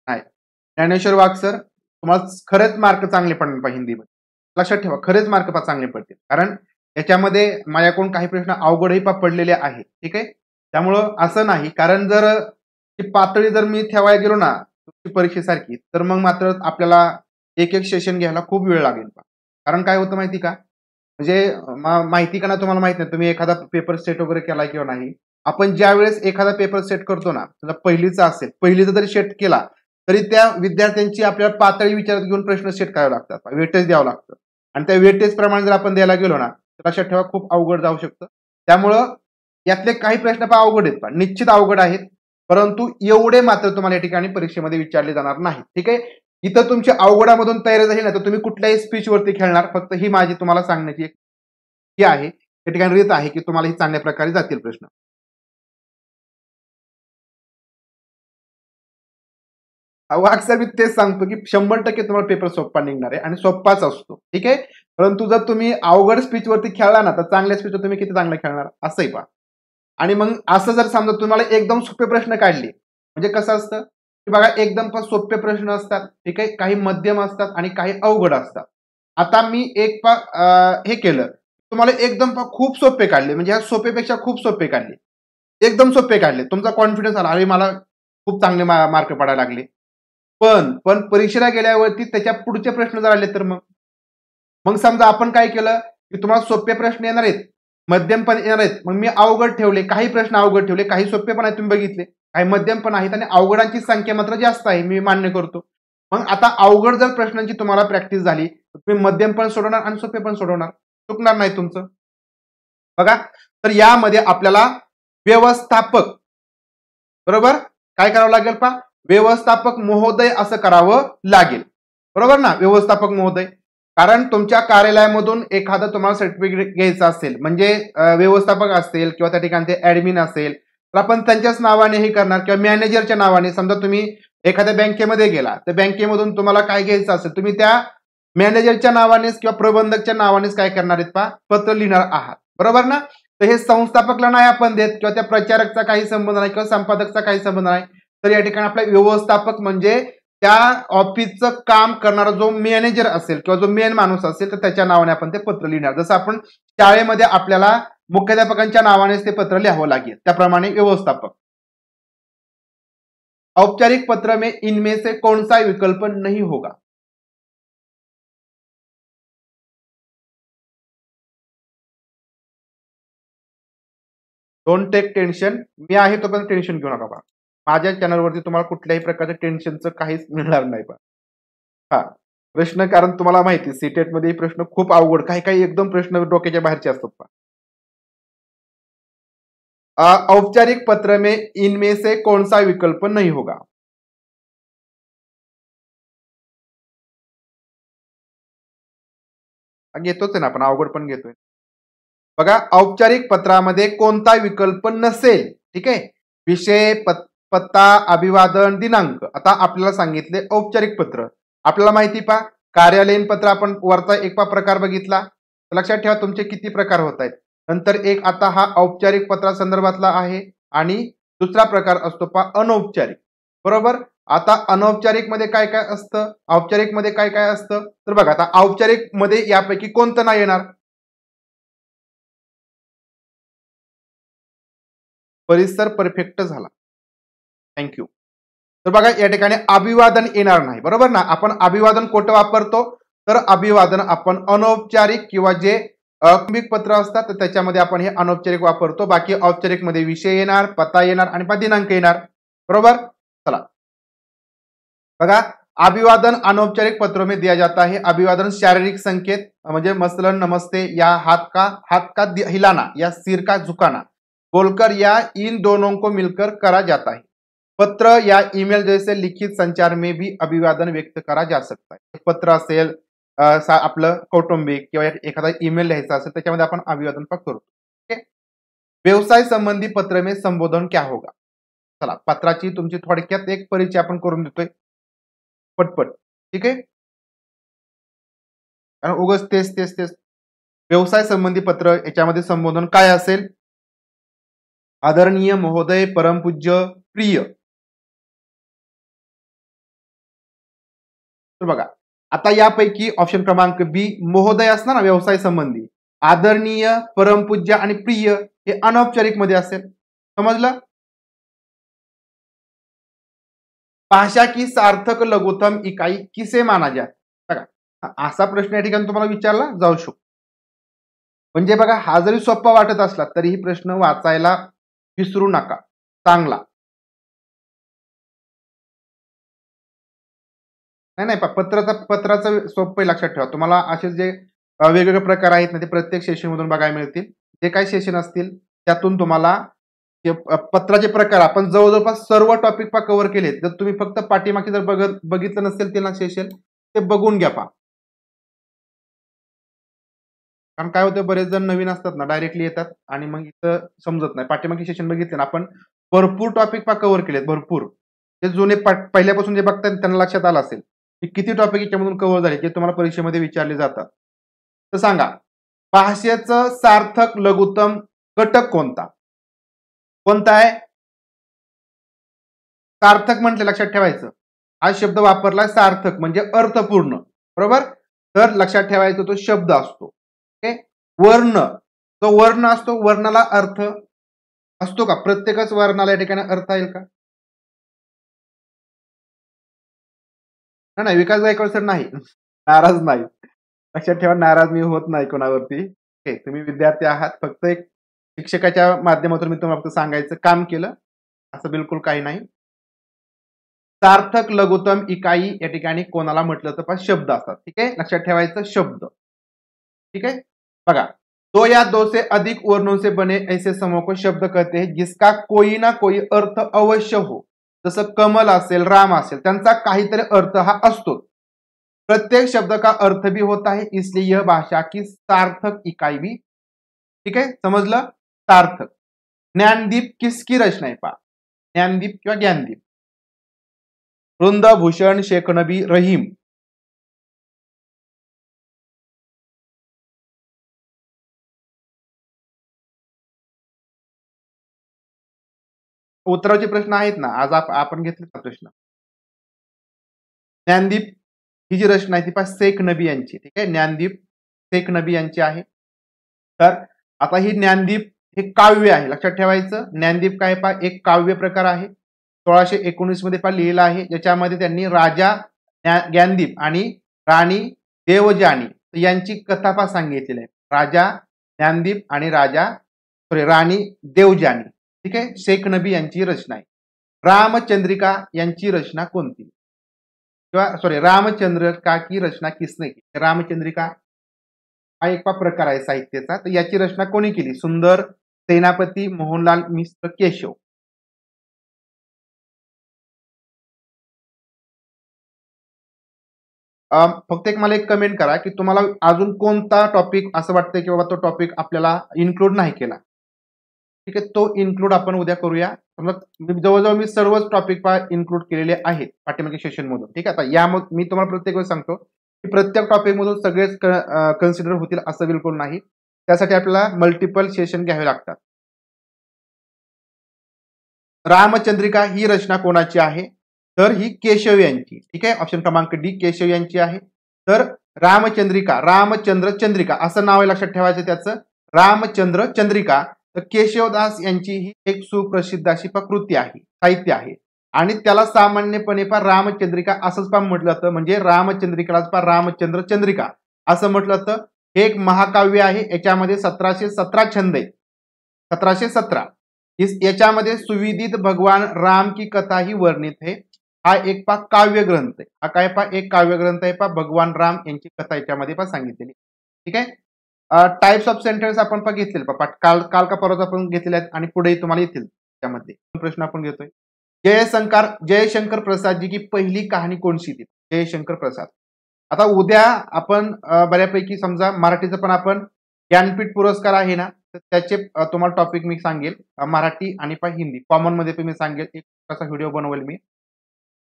नाही, ज्ञानेश्वर वाघ सर, तुम्हाला खरंच मार्क चांगले पडणार पाहिजे हिंदीमध्ये. लक्षात ठेवा, खरेच मार्क चांगले पडतील, कारण याच्यामध्ये माझ्याकडून काही प्रश्न अवघडही पडलेले आहेत. ठीक आहे, त्यामुळं असं नाही, कारण जर ती पातळी जर मी ठेवायला गेलो ना परीक्षेसारखी, तर मग मात्र आपल्याला एक एक सेशन घ्यायला खूप वेळ लागेल. कारण काय होतं माहिती का, म्हणजे माहिती का ना तुम्हाला माहित नाही, तुम्ही एखादा पेपर सेट वगैरे केला किंवा नाही. आपण ज्या वेळेस एखादा पेपर सेट करतो ना, पहिलीचा असेल, पहिलीचा जरी सेट केला तरी त्या विद्यार्थ्यांची आपल्याला पातळी विचारात घेऊन प्रश्न सेट करावे लागतात, वेटेज द्यावं लागतं. आणि त्या वेटेज प्रमाणे जर आपण द्यायला गेलो ना, तर लक्षात ठेवा खूप अवघड जाऊ शकतं. त्यामुळं यातले काही प्रश्न अवघड आहेत, निश्चित अवघड आहेत, परंतु एवढे मात्र तुम्हाला या ठिकाणी परीक्षेमध्ये विचारले जाणार नाही. ठीक आहे, इथं तुमची अवघडामधून तयारी झाली ना, तर तुम्ही कुठल्याही स्पीच वरती खेळणार. फक्त ही माझी तुम्हाला सांगण्याची ही आहे, या ठिकाणी रीत आहे की तुम्हाला ही चांगल्या प्रकारे जातील प्रश्न. अक्सर मी तेच सांगतो की 100% तुम्हाला पेपर सोप्पा निघणार आहे आणि सोप्पाच असतो. ठीक आहे, परंतु जर तुम्ही अवघड स्पीच वरती खेळला ना, तर चांगल्या स्पीचवर तुम्ही किती चांगलं खेळणार असंही पहा. आणि मग असं जर समजा तुम्हाला एकदम सोपे प्रश्न काढले, म्हणजे कसं असतं की बघा, एकदम सोपे प्रश्न असतात, ठीक आहे, काही मध्यम असतात आणि काही अवघड असतात. आता मी एक हे केलं, तुम्हाला एकदम खूप सोपे काढले, म्हणजे ह्या सोपेपेक्षा खूप सोपे काढले. एकदम सोपे काढले, तुमचा कॉन्फिडन्स आला, अरे मला खूप चांगले मार्क पडायला लागले. पण परीक्षेला गेल्यावरती त्याच्या पुढचे प्रश्न जर आले तर मग मग समजा आपण काय केलं की तुम्हाला सोपे प्रश्न येणार आहेत, मध्यम पण येणार आहेत, मग मी अवघड ठेवले, काही प्रश्न अवघड ठेवले, काही सोपे पण आहेत तुम्ही बघितले, काही मध्यम पण आहेत आणि अवघडांची संख्या मात्र जास्त आहे, मी मान्य करतो. मग आता अवघड जर प्रश्नांची तुम्हाला प्रॅक्टिस झाली तर तुम्ही मध्यम पण सोडवणार आणि सोपे पण सोडवणार, चुकणार नाही तुमचं. बघा, तर यामध्ये आपल्याला व्यवस्थापक, बरोबर, काय करावं लागेल पा, व्यवस्थापक महोदय असं करावं लागेल, बरोबर ना, व्यवस्थापक महोदय. कारण तुमच्या कार्यालयामधून एखादं तुम्हाला सर्टिफिकेट घ्यायचं असेल, म्हणजे व्यवस्थापक असेल किंवा त्या ठिकाणी ऍडमिन असेल, तर आपण त्यांच्याच नावाने हे करणार किंवा मॅनेजरच्या नावाने. समजा तुम्ही एखाद्या बँकेमध्ये गेला तर बँकेमधून तुम्हाला काय घ्यायचं असेल, तुम्ही त्या मॅनेजरच्या नावानेच किंवा प्रबंधकच्या नावानेच काय करणार आहेत पा, पत्र लिहिणार आहात, बरोबर ना. तर हे संस्थापकला नाही आपण देत किंवा त्या प्रचारकचा काही संबंध नाही किंवा संपादकचा काही संबंध नाही. तर या ठिकाणी आपला व्यवस्थापक म्हणजे त्या ऑफिसचं काम करणारा जो मॅनेजर असेल किंवा जो मेन माणूस असेल तर त्याच्या नावाने आपण ते पत्र लिहिणार. जसं आपण शाळेमध्ये आपल्याला मुख्याध्यापकांच्या नावानेच ते पत्र लिहावं लागेल, त्याप्रमाणे व्यवस्थापक. औपचारिक पत्र में इनमें से कौन सा विकल्प नहीं होगा? डोंट टेक टेन्शन, मी आहे तो पण टेन्शन घेऊ नका बा. माझ्या चॅनलवरती तुम्हाला कुठल्याही प्रकारच्या टेन्शनचं काहीच मिळणार नाही बा. हा प्रश्न, कारण तुम्हाला माहिती सीटेट मध्ये प्रश्न खूप अवघड, काही काही एकदम प्रश्न डोक्याच्या बाहेरचे असतात पा. औपचारिक पत्र में इनमें से कौन सा विकल्प नहीं होगा? घेतोच आहे ना आपण, अवघड पण घेतोय. बघा, औपचारिक पत्रामध्ये कोणता विकल्प नसेल, ठीक आहे, विषय, पत्ता, अभिवादन, दिनांक. आता आपल्याला सांगितले औपचारिक पत्र, आपल्याला माहिती पा कार्यालयीन पत्र आपण वरचा एक प्रकार बघितला, लक्षात ठेवा तुमचे किती प्रकार होत आहेत. नंतर एक आता हा औपचारिक पत्रा संदर्भातला आहे आणि दुसरा प्रकार असतो पा अनौपचारिक, बरोबर. आता अनौपचारिक मध्ये काय काय असतं, औपचारिक मध्ये काय काय असतं, तर बघा आता औपचारिक मध्ये यापैकी कोणतं नाही येणार, परिसर परफेक्ट झाला, थँक्यू. तर बघा या ठिकाणी अभिवादन येणार नाही, बरोबर ना. आपण अभिवादन कुठं वापरतो, तर अभिवादन आपण अनौपचारिक किंवा जे कौटुंबिक पत्र असतात तर त्याच्यामध्ये आपण हे अनौपचारिक वापरतो. बाकी औपचारिक मध्ये विषय येणार, पत्ता येणार आणि दिनांक येणार, बरोबर. चला बघा, अभिवादन अनौपचारिक पत्रों में दिया जाता है. अभिवादन शारीरिक संकेत म्हणजे मसलन नमस्ते या हाथ का हिलाना या सिर का झुकाना बोलकर या इन दोनों को मिलकर करा जाता है. पत्र या ईमेल जैसे लिखित संचार में भी अभिवादन व्यक्त करा जा सकता है. पत्र असेल, आपलं कौटुंबिक किंवा एखादा ईमेल लिहायचा असेल त्याच्यामध्ये आपण अभिवादन पण करू. व्यवसाय संबंधी पत्र में संबोधन क्या होगा? चला पत्राची तुमची थोडक्यात एक परिचय आपण करून देतोय पटपट, ठीक आहे. कारण उगाच तेच तेच तेच. व्यवसाय संबंधी पत्र, याच्यामध्ये संबोधन काय असेल, आदरणीय, महोदय, परमपूज्य, प्रिय. तर बघा आता यापैकी ऑप्शन क्रमांक बी महोदय असणार ना व्यवसाय संबंधी, आदरणीय, परमपूज्य आणि प्रिय हे अनौपचारिक मध्ये असेल, समजलं. भाषा की सार्थक लघुतम इकाई किसे माना जाए, बघा असा प्रश्न या ठिकाणी तुम्हाला विचारला जाऊ शकतो. म्हणजे बघा हा जरी सोपा वाटत असला तरीही प्रश्न वाचायला विसरू नका, चांगला. नाही नाही पत्राचं सोपं लक्षात ठेवा. तुम्हाला असे जे वेगवेगळे प्रकार आहेत ना ते प्रत्येक सेशन मधून बघायला मिळतील. जे काही सेशन असतील त्यातून तुम्हाला पत्राचे प्रकार आपण जवळजवळ सर्व टॉपिक कव्हर केलेत. जर तुम्ही फक्त पाठीमागे जर बघितलं नसेल ते ना सेशन, ते बघून घ्या पा. कारण काय होतं, बरेच जण नवीन असतात ना, डायरेक्टली येतात आणि मग इथं समजत नाही. पाठीमागे सेशन बघितले ना आपण, भरपूर टॉपिक कव्हर केलेत, भरपूर. ते जुने पहिल्यापासून जे बघतात त्यांना लक्षात आलं असेल की किती टॉपिक याच्यामधून कव्हर झाले, जे तुम्हाला परीक्षेमध्ये विचारले जातात. तर सांगा, भाषेचं सार्थक लघुत्तम घटक कोणता कोणता आहे? सार्थक म्हटलं लक्षात ठेवायचं, हा शब्द वापरला सार्थक म्हणजे अर्थपूर्ण, बरोबर. तर लक्षात ठेवायचं तो शब्द असतो. वर्ण, तो वर्ण असतो, वर्णाला अर्थ, असतो का? प्रत्येकच वर्णाला या ठिकाणी अर्थ येईल का? नाही, विकास गायकवाड सर नाही. नाराज नाही. लक्षात ठेवा, नाराज मी होत नाही कोणावरती. ओके, तुम्ही विद्यार्थी आहात. फक्त एक शिक्षकाच्या माध्यमातून मी तुम्हाला फक्त सांगायचं काम केलं. असं बिलकुल काही नाही. सार्थक लघुत्तम इकाई या ठिकाणी कोणाला म्हटलं तर पहा शब्द असतात. ठीक आहे, लक्षात ठेवायचं शब्द. ठीक है, बघा, दो या दो से अधिक वर्णों से बने ऐसे समूह को शब्द कहते हैं जिसका कोई ना कोई अर्थ अवश्य हो. जसं कमल असेल, राम असेल, त्यांचा काहीतरी अर्थ हा असतो. प्रत्येक शब्द का अर्थ भी होता है, इसलिए यह भाषा की सार्थक इकाई भी. ठीक है, समजलं? सार्थक. ज्ञानदीप किसकी रचना आहे? पहा, ज्ञानदीप किंवा ज्ञानदीप. वृंद, भूषण, शेख नबी, रहीम. उत्तराचे प्रश्न आहेत ना, आज आपण घेतले ना प्रश्न. ज्ञानदीप ही जी रचना आहे ती पहा शेख नबी यांची. ठीक आहे, ज्ञानदीप शेख नबी यांची आहे. तर आता ही ज्ञानदीप हे काव्य आहे, लक्षात ठेवायचं. ज्ञानदीप काय पहा एक काव्य प्रकार आहे. 1619 मध्ये पहा लिहिलं आहे, ज्याच्यामध्ये त्यांनी राजा ज्ञानदीप आणि राणी देवजानी यांची कथा पहा सांगितलेली आहे. राजा ज्ञानदीप आणि राणी देवजानी. ठीक आहे, शेख नबी यांची रचना आहे. रामचंद्रिका यांची रचना कोणती? किंवा सॉरी, रामचंद्रिका की रचना किसने की? रामचंद्रिका हा एक प्रकार आहे साहित्याचा. तर याची रचना कोणी केली? सुंदर, सेनापती, मोहनलाल मिश्र, केशव. फक्त एक मला एक कमेंट करा की तुम्हाला अजून कोणता टॉपिक असं वाटतंय की बाबा तो टॉपिक आपल्याला इन्क्लूड नाही केला. ठीक आहे, तो इन्क्लूड आपण उद्या करूया. जवळजवळ मी सर्वच टॉपिक इन्क्लूड केलेले आहेत पाठीमागच्या सेशन मधून. ठीक आहे, आता या मी तुम्हाला प्रत्येक वेळेस सांगतो की प्रत्येक टॉपिक मधून सगळेच कन्सिडर होतील असं बिलकुल नाही. त्यासाठी आपल्याला मल्टिपल सेशन घ्यावे लागतात. रामचंद्रिका ही रचना कोणाची आहे? तर ही केशव यांची. ठीक आहे, ऑप्शन क्रमांक डी केशव यांची आहे. तर रामचंद्रिका, रामचंद्र चंद्रिका असं नाव आहे, लक्षात ठेवायचं त्याचं. रामचंद्र चंद्रिका. तर केशवदास यांची ही एक सुप्रसिद्ध अशी कृती आहे, साहित्य आहे. आणि त्याला सामान्यपणे रामचंद्रिका असंच म्हटलं जातं. म्हणजे रामचंद्रिकालाच रामचंद्र चंद्रिका असं म्हटलं जातं. हे एक महाकाव्य आहे. याच्यामध्ये 1717 छंद आहेत. 1717. याच्यामध्ये सुविदित भगवान राम की कथा ही वर्णित है. हा एक काव्य ग्रंथ आहे. हा काय एक काव्य ग्रंथ आहे. भगवान राम यांची कथा याच्यामध्ये सांगितलेली. ठीक आहे, टाइप्स ऑफ सेंटेन्स आपण घेतलेले काल का परत आपण घेतलेले आहेत आणि पुढे तुम्हाला येतील. त्यामध्ये प्रश्न आपण घेतोय. जयशंकर प्रसाद जी की पहिली कहाणी कोणती थी? जयशंकर प्रसाद. आता उद्या आपण बऱ्यापैकी समजा मराठीचं पण आपण ज्ञानपीठ पुरस्कार आहे ना, तर त्याचे तुम्हाला टॉपिक मी सांगेल. मराठी आणि हिंदी कॉमन मध्ये तुम्ही सांगेल. एक असा व्हिडिओ बनवेल मी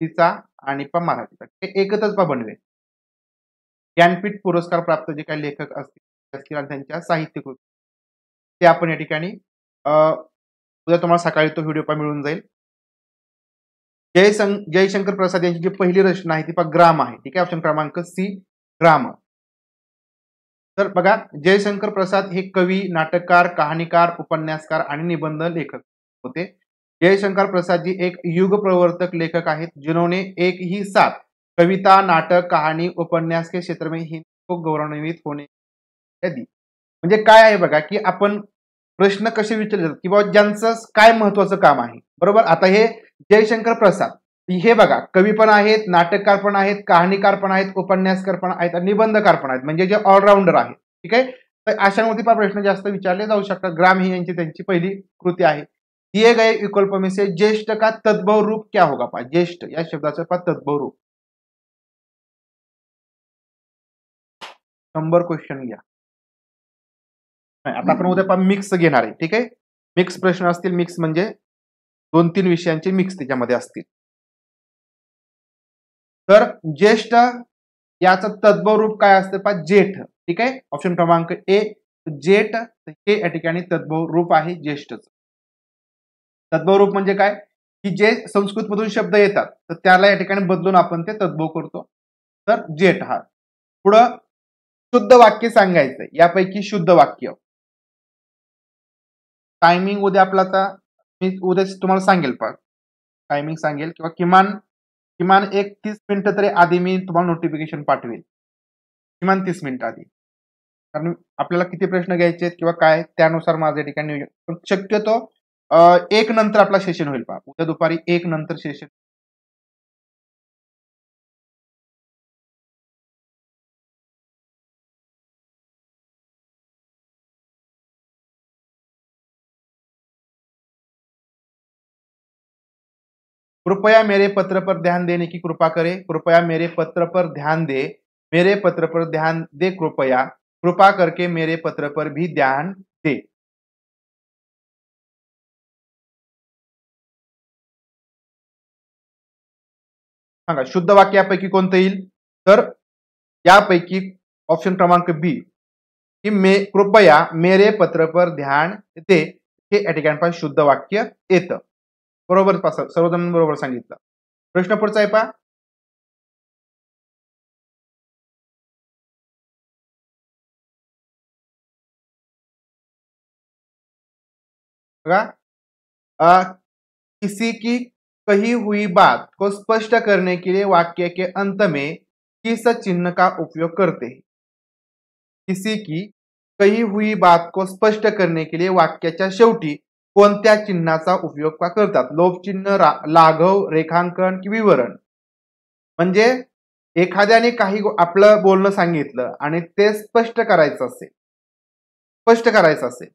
तिचा आणि मराठीचा एकच बनवेल. ज्ञानपीठ पुरस्कार प्राप्त जे काही लेखक असतील आणि त्यांच्या साहित्य कृती ते आपण या ठिकाणी उद्या तुम्हाला सकाळी तो व्हिडिओ मिळून जाईल. जयशंकर प्रसाद यांची जी पहिली रचना आहे ती ग्राम आहे. ठीक आहे, ऑप्शन क्रमांक सी ग्राम. तर बघा, जयशंकर प्रसाद हे कवी, नाटककार, कहाणीकार, उपन्यासकार आणि निबंध लेखक होते. जयशंकर प्रसाद जी एक युग प्रवर्तक लेखक आहेत, जिन्होंने एक ही साथ कविता, नाटक, कहानी, उपन्यास के क्षेत्र में हिंदी को गौरवान्वित होने दी. म्हणजे काय आहे बघा की आपण प्रश्न कसे विचारले जातात की बाबा ज्यांचं काय महत्वाचं काम आहे. बरोबर, आता हे जयशंकर प्रसाद हे बघा कवी पण आहेत, नाटककार पण आहेत, कहाणीकार पण आहेत, उपन्यासकार पण आहेत आणि निबंधकार पण आहेत. म्हणजे जे ऑलराऊंडर आहेत. ठीक आहे, तर अशांवरती प्रश्न जास्त विचारले जाऊ शकतात. ग्राम ही यांची त्यांची पहिली कृती आहे. दिए गए विकल्प में से ज्येष्ठ का तद्भव रूप क्या होगा? पहा, ज्येष्ठ या शब्दाचं तद्भव रूप. 100 क्वेश्चन घ्या. आता आपण उद्या मिक्स घेणार आहे. ठीक आहे, मिक्स प्रश्न असतील. मिक्स म्हणजे 2-3 विषयांचे मिक्स त्याच्यामध्ये असतील. तर ज्येष्ठ याचं तद्भव रूप काय असतं? पहा, जेठ. ठीक आहे, ऑप्शन क्रमांक ए जेठ हे या ठिकाणी तद्भव रूप आहे ज्येष्ठचं. तद्भव रूप म्हणजे काय की जे संस्कृत मधून शब्द येतात तर त्याला या ठिकाणी बदलून आपण ते तद्भव करतो. तर जेठ हा. पुढं शुद्ध वाक्य सांगायचं, यापैकी शुद्ध वाक्य टायमिंग उद्या आपला आता मी उद्या तुम्हाला सांगेल टायमिंग सांगेल किंवा किमान किमान एक 30 मिनिटं तरी आधी मी तुम्हाला नोटिफिकेशन पाठवेल, किमान 30 मिनिटं आधी. कारण आपल्याला किती प्रश्न घ्यायचे आहेत किंवा काय त्यानुसार माझ्या ठिकाणी नियोजन. पण शक्यतो 1 नंतर आपला सेशन होईल पहा. उद्या दुपारी 1 नंतर सेशन. कृपया मेरे पत्र पर ध्यान देने की कृपा करे, कृपया मेरे पत्र पर ध्यान दे, मेरे पत्र पर ध्यान दे कृपया, कृपा करके मेरे पत्र पर भी ध्यान दे. सांगा शुद्ध वाक्य यापैकी कोणतं येईल? तर यापैकी ऑप्शन क्रमांक बी की कृपया मेरे पत्र पर ध्यान दे हे या ठिकाणी शुद्ध वाक्य येतं. बरोबर सर्वजण बरोबर सांगितलं. प्रश्न पुढचा आहे पहा. बघा किसी की कही हुई बात को स्पष्ट करने के लिए वाक्य के अंत में किस चिन्ह का उपयोग करते हैं. किसी की कही हुई बात को स्पष्ट करने के लिए वाक्याच्या शेवटी कोणत्या चिन्हाचा उपयोग का करतात? लोपचिन्ह, लाघव, रेखांकन की विवरण. म्हणजे एखाद्याने काही आपलं बोलणं सांगितलं आणि ते स्पष्ट करायचं असेल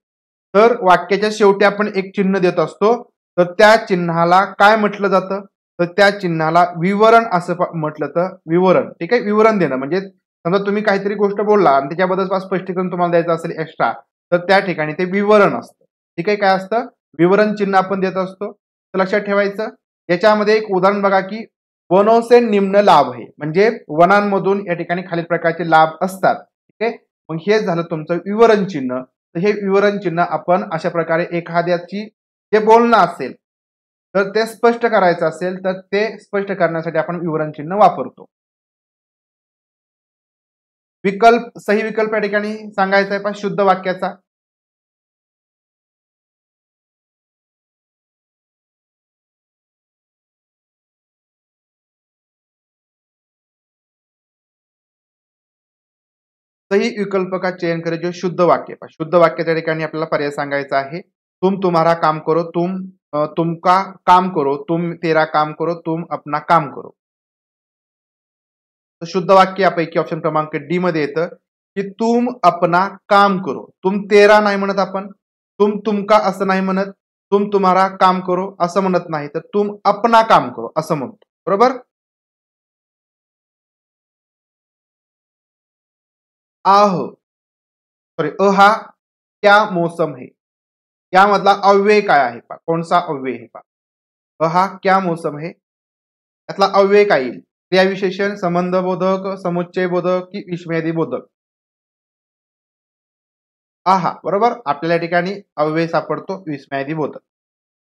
तर वाक्याच्या शेवटी आपण एक चिन्ह देत असतो. तर त्या चिन्हाला काय म्हटलं जातं? तर त्या चिन्हाला विवरण असं म्हटलं तर विवरण. ठीक आहे, विवरण देणं म्हणजे समजा तुम्ही काहीतरी गोष्ट बोलला आणि त्याच्याबद्दल स्पष्टीकरण तुम्हाला द्यायचं असेल एक्स्ट्रा तर त्या ठिकाणी ते विवरण असतं. ठीक आहे, काय असतं? विवरण चिन्ह आपण देत असतो. तर लक्षात ठेवायचं. याच्यामध्ये एक उदाहरण बघा की वनों से निम्न लाभ आहे म्हणजे वनांमधून या ठिकाणी खालील प्रकारचे लाभ असतात. ठीक आहे, मग हे झालं तुमचं विवरण चिन्ह. तर हे विवरण चिन्ह आपण अशा प्रकारे एखाद्याची जे बोलणं असेल तर ते स्पष्ट करायचं असेल तर ते स्पष्ट करण्यासाठी आपण विवरण चिन्ह वापरतो. सही विकल्प या ठिकाणी सांगायचा आहे पण शुद्ध वाक्याचा. सही विकल्प का चयन करें जो शुद्ध वाक्य. शुद्ध वाक्याच्या ठिकाणी आपल्याला पर्याय सांगायचा आहे. तुम तुम्हारा काम करो, तुम का काम करो, तुम तेरा काम करो, तुम अपना काम करो. तर शुद्ध वाक्य यापैकी ऑप्शन क्रमांक डी मध्ये येतं की तुम अपना काम करो. तुम तेरा नाही म्हणत आपण, तुमका असं नाही म्हणत, तुम तुम्हारा काम करो असं म्हणत नाही, तर तुम अपना काम करो असं म्हणतो. बरोबर. आह सॉरी हा क्या मौसम है यामधला अव्यय काय आहे पा कोणता अव्यय आहे पा हा क्या मौसम है यातला अव्यय काय येईल? क्रियाविशेषण, संबंधबोधक, समुच्चयबोधक की विस्मयादी बोधक. आहा बरोबर. आपल्याला या ठिकाणी अव्यय सापडतो विस्मयादी बोधक.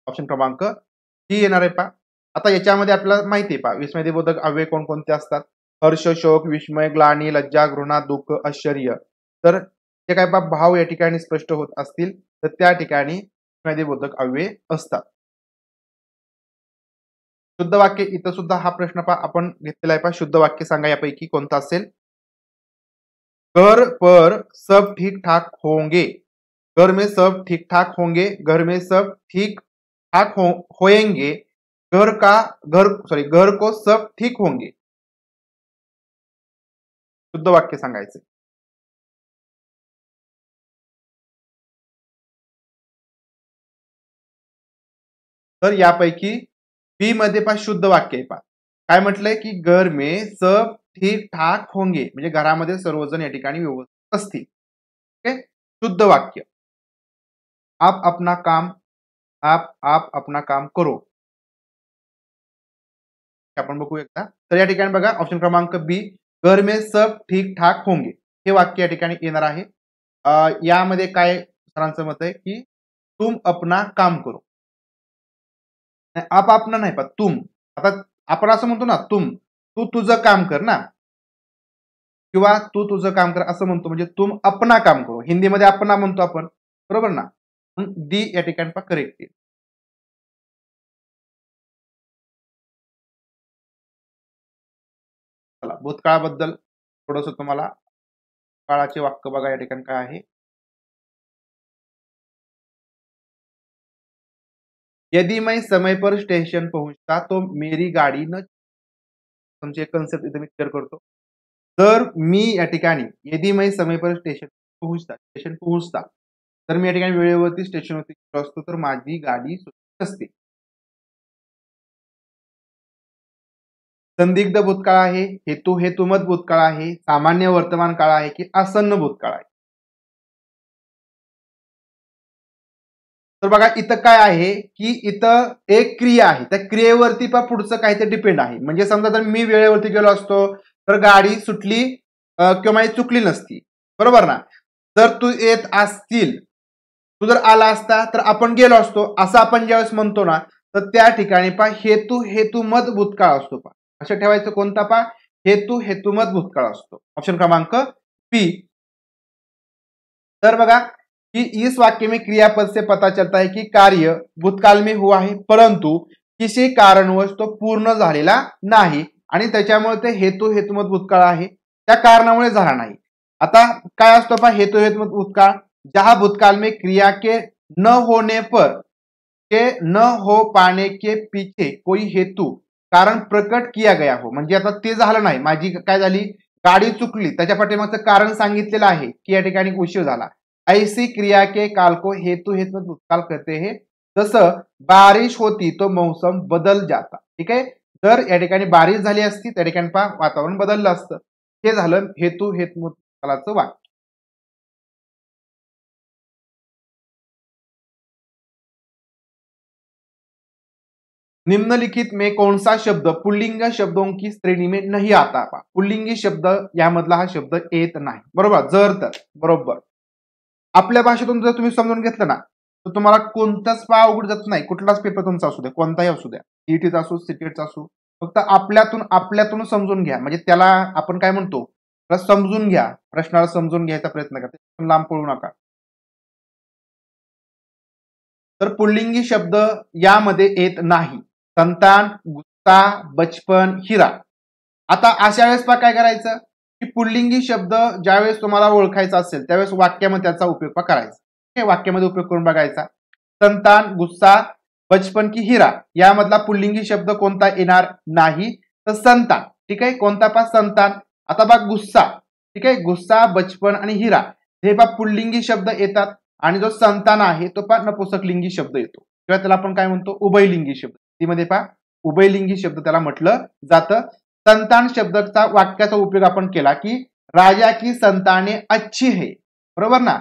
ऑप्शन क्रमांक डी येणार आहे पा. आता याच्यामध्ये आपल्याला माहिती आहे पा विस्मयादी बोधक अव्यय कोणकोणते असतात? हर्ष, शोक, विस्मय, ग्लानी, लज्जा, घृणा, दुःख, आश्चर्य. तर जे काय भाव या ठिकाणी स्पष्ट होत असतील तर त्या ठिकाणी विस्मयादी बोधक अव्यय असतात. शुद्ध वाक्य इथं सुद्धा हा प्रश्न आपण घेतलेला आहे पहा. शुद्ध वाक्य सांगा यापैकी कोणतं असेल? घर पर सब ठीक ठाक होंगे, घर में सब ठीक ठाक होंगे, घर में सब ठीक ठाक होएंगे, घर को सब ठीक होंगे. शुद्ध वाक्य सांगायचं. तर यापैकी बी मध्ये पहा शुद्ध वाक्य आहे पहा. काय म्हटलंय की घर में सब ठीक ठाक होंगे म्हणजे घरामध्ये सर्वजण या ठिकाणी व्यवस्थित असतील. ओके, शुद्ध वाक्य. आप अपना काम आप अपना काम करो. आपण बघू एकदा. तर या ठिकाणी बघा ऑप्शन क्रमांक बी घर में सब ठीक ठाक होंगे हे वाक्य या ठिकाणी येणार आहे. यामध्ये काय सरांचं मत आहे की तुम अपना काम करो. आप अपना नाही पण तुम. आता आपण असं म्हणतो ना तू तुझं काम कर ना किंवा तू तुझं काम कर असं म्हणतो म्हणजे तुम अपना काम करो. हिंदीमध्ये अपना म्हणतो आपण. बरोबर ना. डी या ठिकाणी पहा करेक्ट आहे. चला भूतकाळाबद्दल थोडंसं तुम्हाला काळाचे वाक्य बघा या ठिकाणी काय आहे. यदि मैं समय पर स्टेशन पहुंचता तो मेरी गाडी न तुमची एक कन्सेप्ट इथे मी क्लिअर करतो. जर मी या ठिकाणी यदि मैं समय पर स्टेशन पोहोचता तर मी या ठिकाणी वेळेवरती स्टेशनवरती गेलो असतो तर माझी गाडी सुटली असते. संदिग्ध भूतकाळ आहे, हेतुमत भूतकाळ आहे, सामान्य वर्तमान काळ आहे की आसन्न भूतकाळ आहे. तर बघा इथं काय आहे की इथं एक क्रिया आहे, त्या क्रियेवरती पण पुढचं काहीतरी डिपेंड आहे. म्हणजे समजा जर मी वेळेवरती गेलो असतो तर गाडी सुटली किंवा माझी चुकली नसती, बरोबर ना. जर तू येत असतील, तू जर आला असता तर आपण गेलो असतो असं आपण ज्यावेळेस म्हणतो ना, तर त्या ठिकाणी पा हेतुमत भूतकाळ असतो. पा असं ठेवायचं कोणता पा हेतुमत भूतकाळ असतो. ऑप्शन क्रमांक पी. तर बघा कि इस वाक्य में क्रियापद से पता चलता है कि कार्य भूतकाल में हुआ है परंतु किसी कारणवश तो पूर्ण झालेला नाही आणि त्याच्यामुळे ते हेतुमत भूतकाळ आहे, त्या कारणामुळे झाला नाही. आता काय असतो पहा हेतुमत भूतकाळ, जहां भूतकाल में क्रिया के न होने पर के न हो पाने के पीछे कोई हेतु कारण प्रकट किया गया हो. म्हणजे आता ते झालं नाही, माझी काय झाली गाडी चुकली, त्याच्या पाठीमागचं कारण सांगितलेलं आहे की या ठिकाणी उशीर झाला. ऐसी क्रिया के काल को हेतुमत भूतकाळ कहते हैं. जसं बारिश होती तो मौसम बदल जाता. ठीक आहे, जर या ठिकाणी बारिश झाली असती त्या ठिकाणी पहा वातावरण बदललं असतं. हे झालं हेतुमत भूतकाळाचं वाक्य. निम्नलिखित में कौन सा शब्द पुल्लिंग शब्दों की श्रेणी में नहीं आता. पुल्लिंगी शब्द यामधला हा शब्द येत नाही. बरोबर, जर तर बरोबर आपल्या भाषेतून जर तुम्ही समजून घेतलं ना तर तुम्हाला कोणताच पा अवघड जात नाही. कुठलाच पेपर तुमचा असू द्या, कोणताही असू द्या, ईटीचा असू सीटेटचा असू, फक्त आपल्यातून समजून घ्या. म्हणजे त्याला आपण काय म्हणतो, समजून घ्या, प्रश्नाला समजून घ्यायचा प्रयत्न करा, लांब पळू नका. तर पुल्लिंगी शब्द यामध्ये येत नाही. संतान, गुस्सा, बचपन, हिरा. आता अशा वेळेस पा काय करायचं की पुल्लिंगी शब्द ज्यावेळेस तुम्हाला ओळखायचा असेल त्यावेळेस वाक्यामध्ये त्याचा उपयोग करायचा. वाक्यामध्ये उपयोग करून बघायचा. संतान, गुस्सा, बचपन की हिरा यामधला पुल्लिंगी शब्द कोणता येणार नाही, तर संतान. ठीक आहे, कोणता पा संतान. आता बघ गुस्सा, ठीक आहे, गुस्सा, बचपन आणि हिरा हे पा पुल्लिंगी शब्द येतात आणि जो संतान आहे तो पा नपुंसकलिंगी शब्द येतो किंवा त्याला आपण काय म्हणतो उभयलिंगी शब्द. मध्ये पा उभयलिंगी शब्द त्याला म्हटलं जातं. संतान शब्दाचा वाक्याचा उपयोग आपण केला की राजा की संताने अच्छी है. बरोबर ना,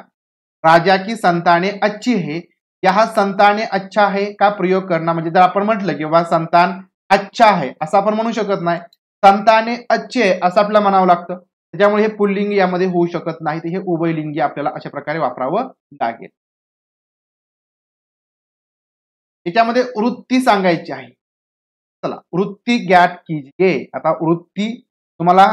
राजा की संताने अच्छी है. या संताने अच्छा है का प्रयोग करणार, म्हणजे जर आपण म्हटलं की बाबा संतान अच्छा है असं आपण म्हणू शकत नाही, संताने अच्छे आहे असं आपल्याला म्हणावं लागतं. त्याच्यामुळे हे पुल्लिंगी यामध्ये होऊ शकत नाही, हे उभयलिंगी आपल्याला अशा प्रकारे वापरावं लागेल. याच्यामध्ये वृत्ती सांगायची आहे. चला वृत्ती ज्ञात कीजिए. आता वृत्ती तुम्हाला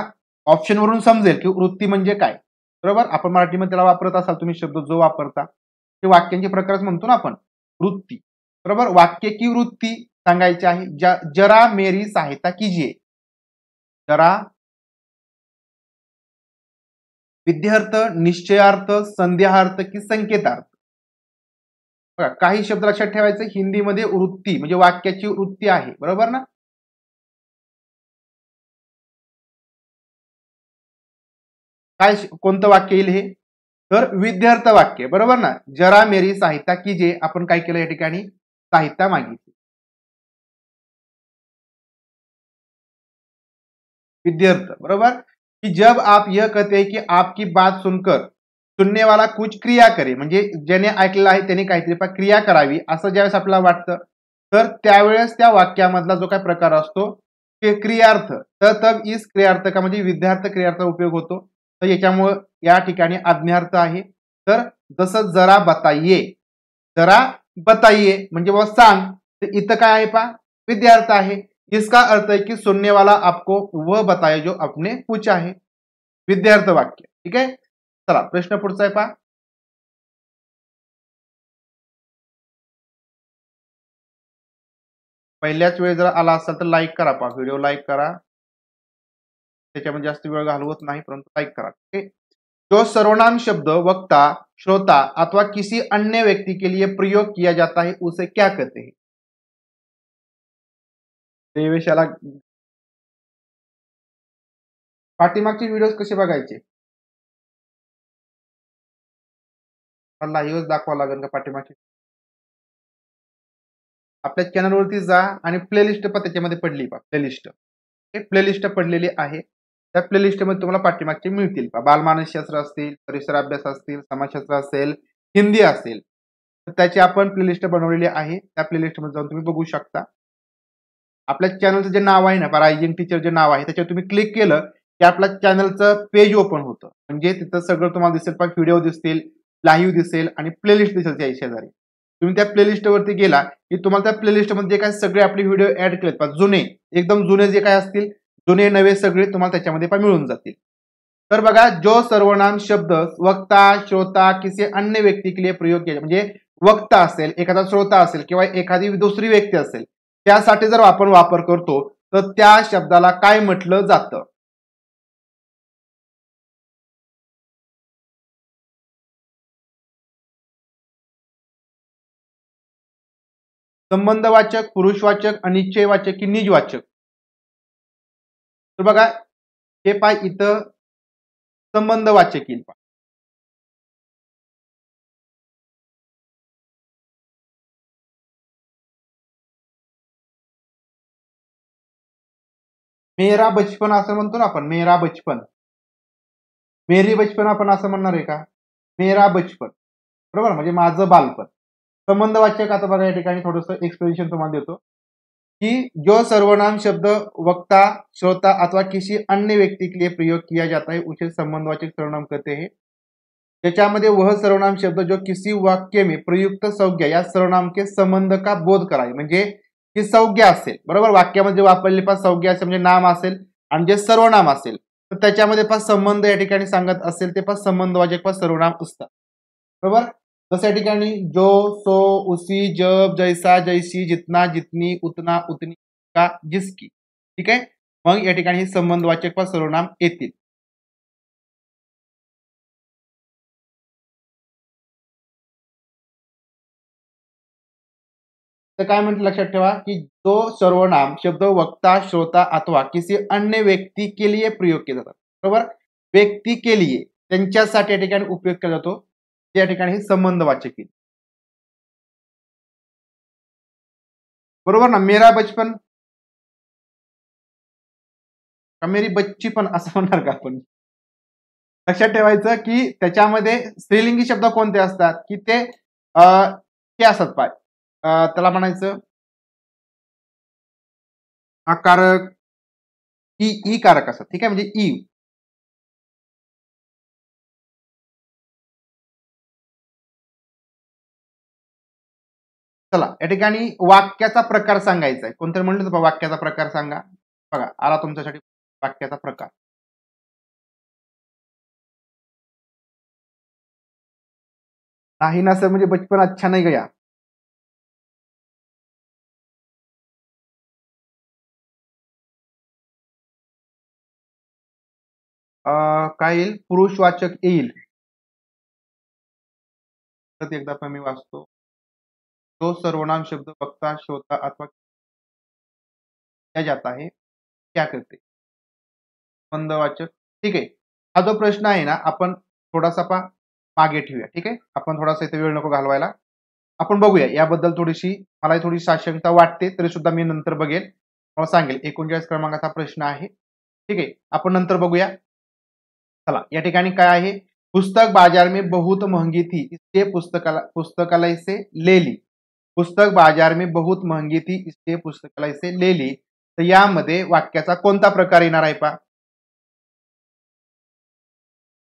ऑप्शन वरून समजेल की वृत्ती म्हणजे काय. बरोबर, आपण मराठीमध्ये त्याला वापरत असाल तुम्ही शब्द जो वापरता ते वाक्यांचे प्रकारच म्हणतो ना आपण वृत्ती. बरोबर, वाक्य की वृत्ती सांगायची आहे. जरा मेरी सहायता कीजिए. जरा विध्यर्थ, निश्चयार्थ, संदेहार्थ की संकेतार्थ. बघा काही शब्द लक्षात ठेवायचे, हिंदीमध्ये वृत्ती म्हणजे वाक्याची वृत्ती आहे. बरोबर ना, काय कोणतं वाक्य येईल हे, तर विध्यर्थ वाक्य. बरोबर ना, जरा मेरी सहायता कीजिए आपण काय केलं या ठिकाणी सहायता मागितली. विध्यर्थ. बरोबर, कि जब आप यह कहते हैं कि आपकी बात सुनकर सुनने वाला कुछ क्रिया करे, म्हणजे ज्याने ऐकलेलं आहे त्याने काहीतरी क्रिया करावी असं ज्यावेळेस आपल्याला वाटतं तर त्यावेळेस त्या वाक्यामधला जो काही प्रकार असतो ते क्रियार्थ. तर तब इस क्रियार्थ का म्हणजे विद्यार्थ क्रियार्थ उपयोग होतो. तर याच्यामुळे या ठिकाणी आज्ञार्थ आहे. तर जसं जरा बताइए, जरा बताइए म्हणजे बाबा सांग, तर इथं काय आहे पा विद्यार्थ आहे. इसका अर्थ है कि सुनने वाला आपको वह बताए जो आपने पूछा है. विद्यार्थ वाक्य. ठीक आहे, चला प्रश्न पुढचा आहे पा. पहिल्याच वेळ जर आला असेल तर लाईक करा, पहा व्हिडिओ लाईक करा, त्याच्यामध्ये जास्त वेळ घालवत नाही परंतु लाईक करा, ठीक है। जो सर्वनाम शब्द वक्ता, श्रोता अथवा किसी अन्य व्यक्ति के लिए प्रयोग किया जाता है उसे क्या कहते हैं? देवेशाला पाठीमागचे व्हिडिओज कसे बघायचे? मला लाईव्हच दाखवा लागेल का पाठीमागचे? आपल्या चॅनलवरती जा आणि प्लेलिस्ट पण त्याच्यामध्ये पडली पहा, प्लेलिस्ट प्लेलिस्ट पडलेली आहे, त्या प्लेलिस्ट मध्ये तुम्हाला पाठीमागचे मिळतील पहा। बालमानसशास्त्र असतील, परिसर अभ्यास असतील, समाजशास्त्र असेल, हिंदी असेल, तर त्याची आपण प्लेलिस्ट बनवलेली आहे, त्या प्लेलिस्ट मध्ये जाऊन तुम्ही बघू शकता। आपल्या चॅनलचं जे नाव आहे ना, रायझिंग टीचर जे नाव आहे त्याच्यावर तुम्ही क्लिक केलं की आपल्या चॅनलचं पेज ओपन होतं, म्हणजे तिथं सगळं तुम्हाला दिसेल पहा, व्हिडिओ दिसतील, लाईव्ह दिसेल आणि प्लेलिस्ट दिसेल त्या शेजारी। तुम्ही त्या प्लेलिस्ट वरती गेला की तुम्हाला त्या प्लेलिस्ट मध्ये जे काही सगळे आपले व्हिडिओ ऍड केलेत पहा, जुने एकदम जुने जे काय असतील, जुने नवे सगळे तुम्हाला त्याच्यामध्ये पण मिळून जातील। तर बघा, जो सर्वनाम शब्द वक्ता, श्रोता किसी अन्य व्यक्ती के लिए प्रयोग किया, म्हणजे वक्ता असेल, एखादा श्रोता असेल किंवा एखादी दुसरी व्यक्ती असेल, त्यासाठी जर आपण वापर करतो तर त्या शब्दाला काय म्हटलं जातं? संबंधवाचक, पुरुषवाचक, अनिश्चयवाचक की निजवाचक? तर बघा, हे पाय इथं संबंधवाचक येईल पहा। मेरा बचपन असं म्हणतो ना आपण, मेरा बचपन, मेरी बचपन आपण असं म्हणणार आहे का? मेरा बचपन, बरोबर, म्हणजे माझं बालपण। संबंधवाचक आता बघा, या ठिकाणी थोडंसं एक्सप्लेनेशन तुम्हाला देतो कि जो सर्वनाम शब्द वक्ता, श्रोता अथवा किसी अन्य व्यक्ति के लिए प्रयोग किया जाता है उसे संबंधवाचक सर्वनाम कहते हैं। त्याच्यामध्ये वह सर्वनाम शब्द जो किसी वाक्य में प्रयुक्त संज्ञा या सर्वनाम के संबंध का बोध कराए, म्हणजे की संज्ञा असेल, बरोबर, वाक्यामध्ये वापरलेली पहा संज्ञा असेल म्हणजे नाम असेल, आणि जे सर्वनाम असेल तर त्याच्यामध्ये पहा संबंध या ठिकाणी सांगत असेल ते पहा संबंधवाचक पहा सर्वनाम असतात, बरोबर। जसं या ठिकाणी जो, सो, उसी, जब, जैसा, जैसी, जितना, जितनी, उतना, उतनी, का, जिसकी, ठीक आहे। मग या ठिकाणी संबंधवाचक पहा सर्वनाम येतील। तर काय म्हणते लक्षात ठेवा की जो सर्वनाम शब्द वक्ता, श्रोता अथवा किसी अन्य व्यक्ति के लिए प्रयोग केला जातो, बरोबर, व्यक्ती के लिए, त्यांच्यासाठी या ठिकाणी उपयोग केला जातो, त्या ठिकाणी हे संबंधवाचक येईल, बरोबर ना। मेरा बचपन का मेरी बच्ची पण असं म्हणणार का आपण? लक्षात ठेवायचं की त्याच्यामध्ये स्त्रीलिंगी शब्द कोणते असतात की ते असतात पाय, त्याला म्हणायचं आकारक, ई कारक असतात, ठीक आहे, म्हणजे ई। चला, या ठिकाणी वाक्याचा प्रकार सांगायचा आहे, कोणतरी म्हणलं तर वाक्याचा प्रकार सांगा, बघा आला तुमच्यासाठी वाक्याचा प्रकार। नाही ना सर, म्हणजे बचपन अच्छा नहीं गया, काय येईल? पुरुषवाचक येईल, तर एकदा पण मी वाचतो, जो सर्वनाम शब्द वक्ता, श्रोता अथवा किया जाता है क्या करते, संबंधवाचक, ठीक आहे। हा जो प्रश्न आहे ना, आपण थोडासा मागे ठेवूया, ठीक आहे, आपण थोडासा इथे वेळ नको घालवायला, आपण बघूया याबद्दल थोडीशी, मला थोडी साशंकता वाटते तरी सुद्धा मी नंतर बघेल, मला सांगेल। 39 क्रमांकाचा प्रश्न आहे, ठीक आहे, आपण नंतर बघूया। चला, या ठिकाणी काय आहे, पुस्तक बाजार में बहुत महंगी थी इसलिए पुस्तकालय से ले ली, पुस्तक बाजार में बहुत महंगी थी इसलिए पुस्तकालय से ले ली, तर यामध्ये वाक्याचा कोणता प्रकार येणार आहे पहा?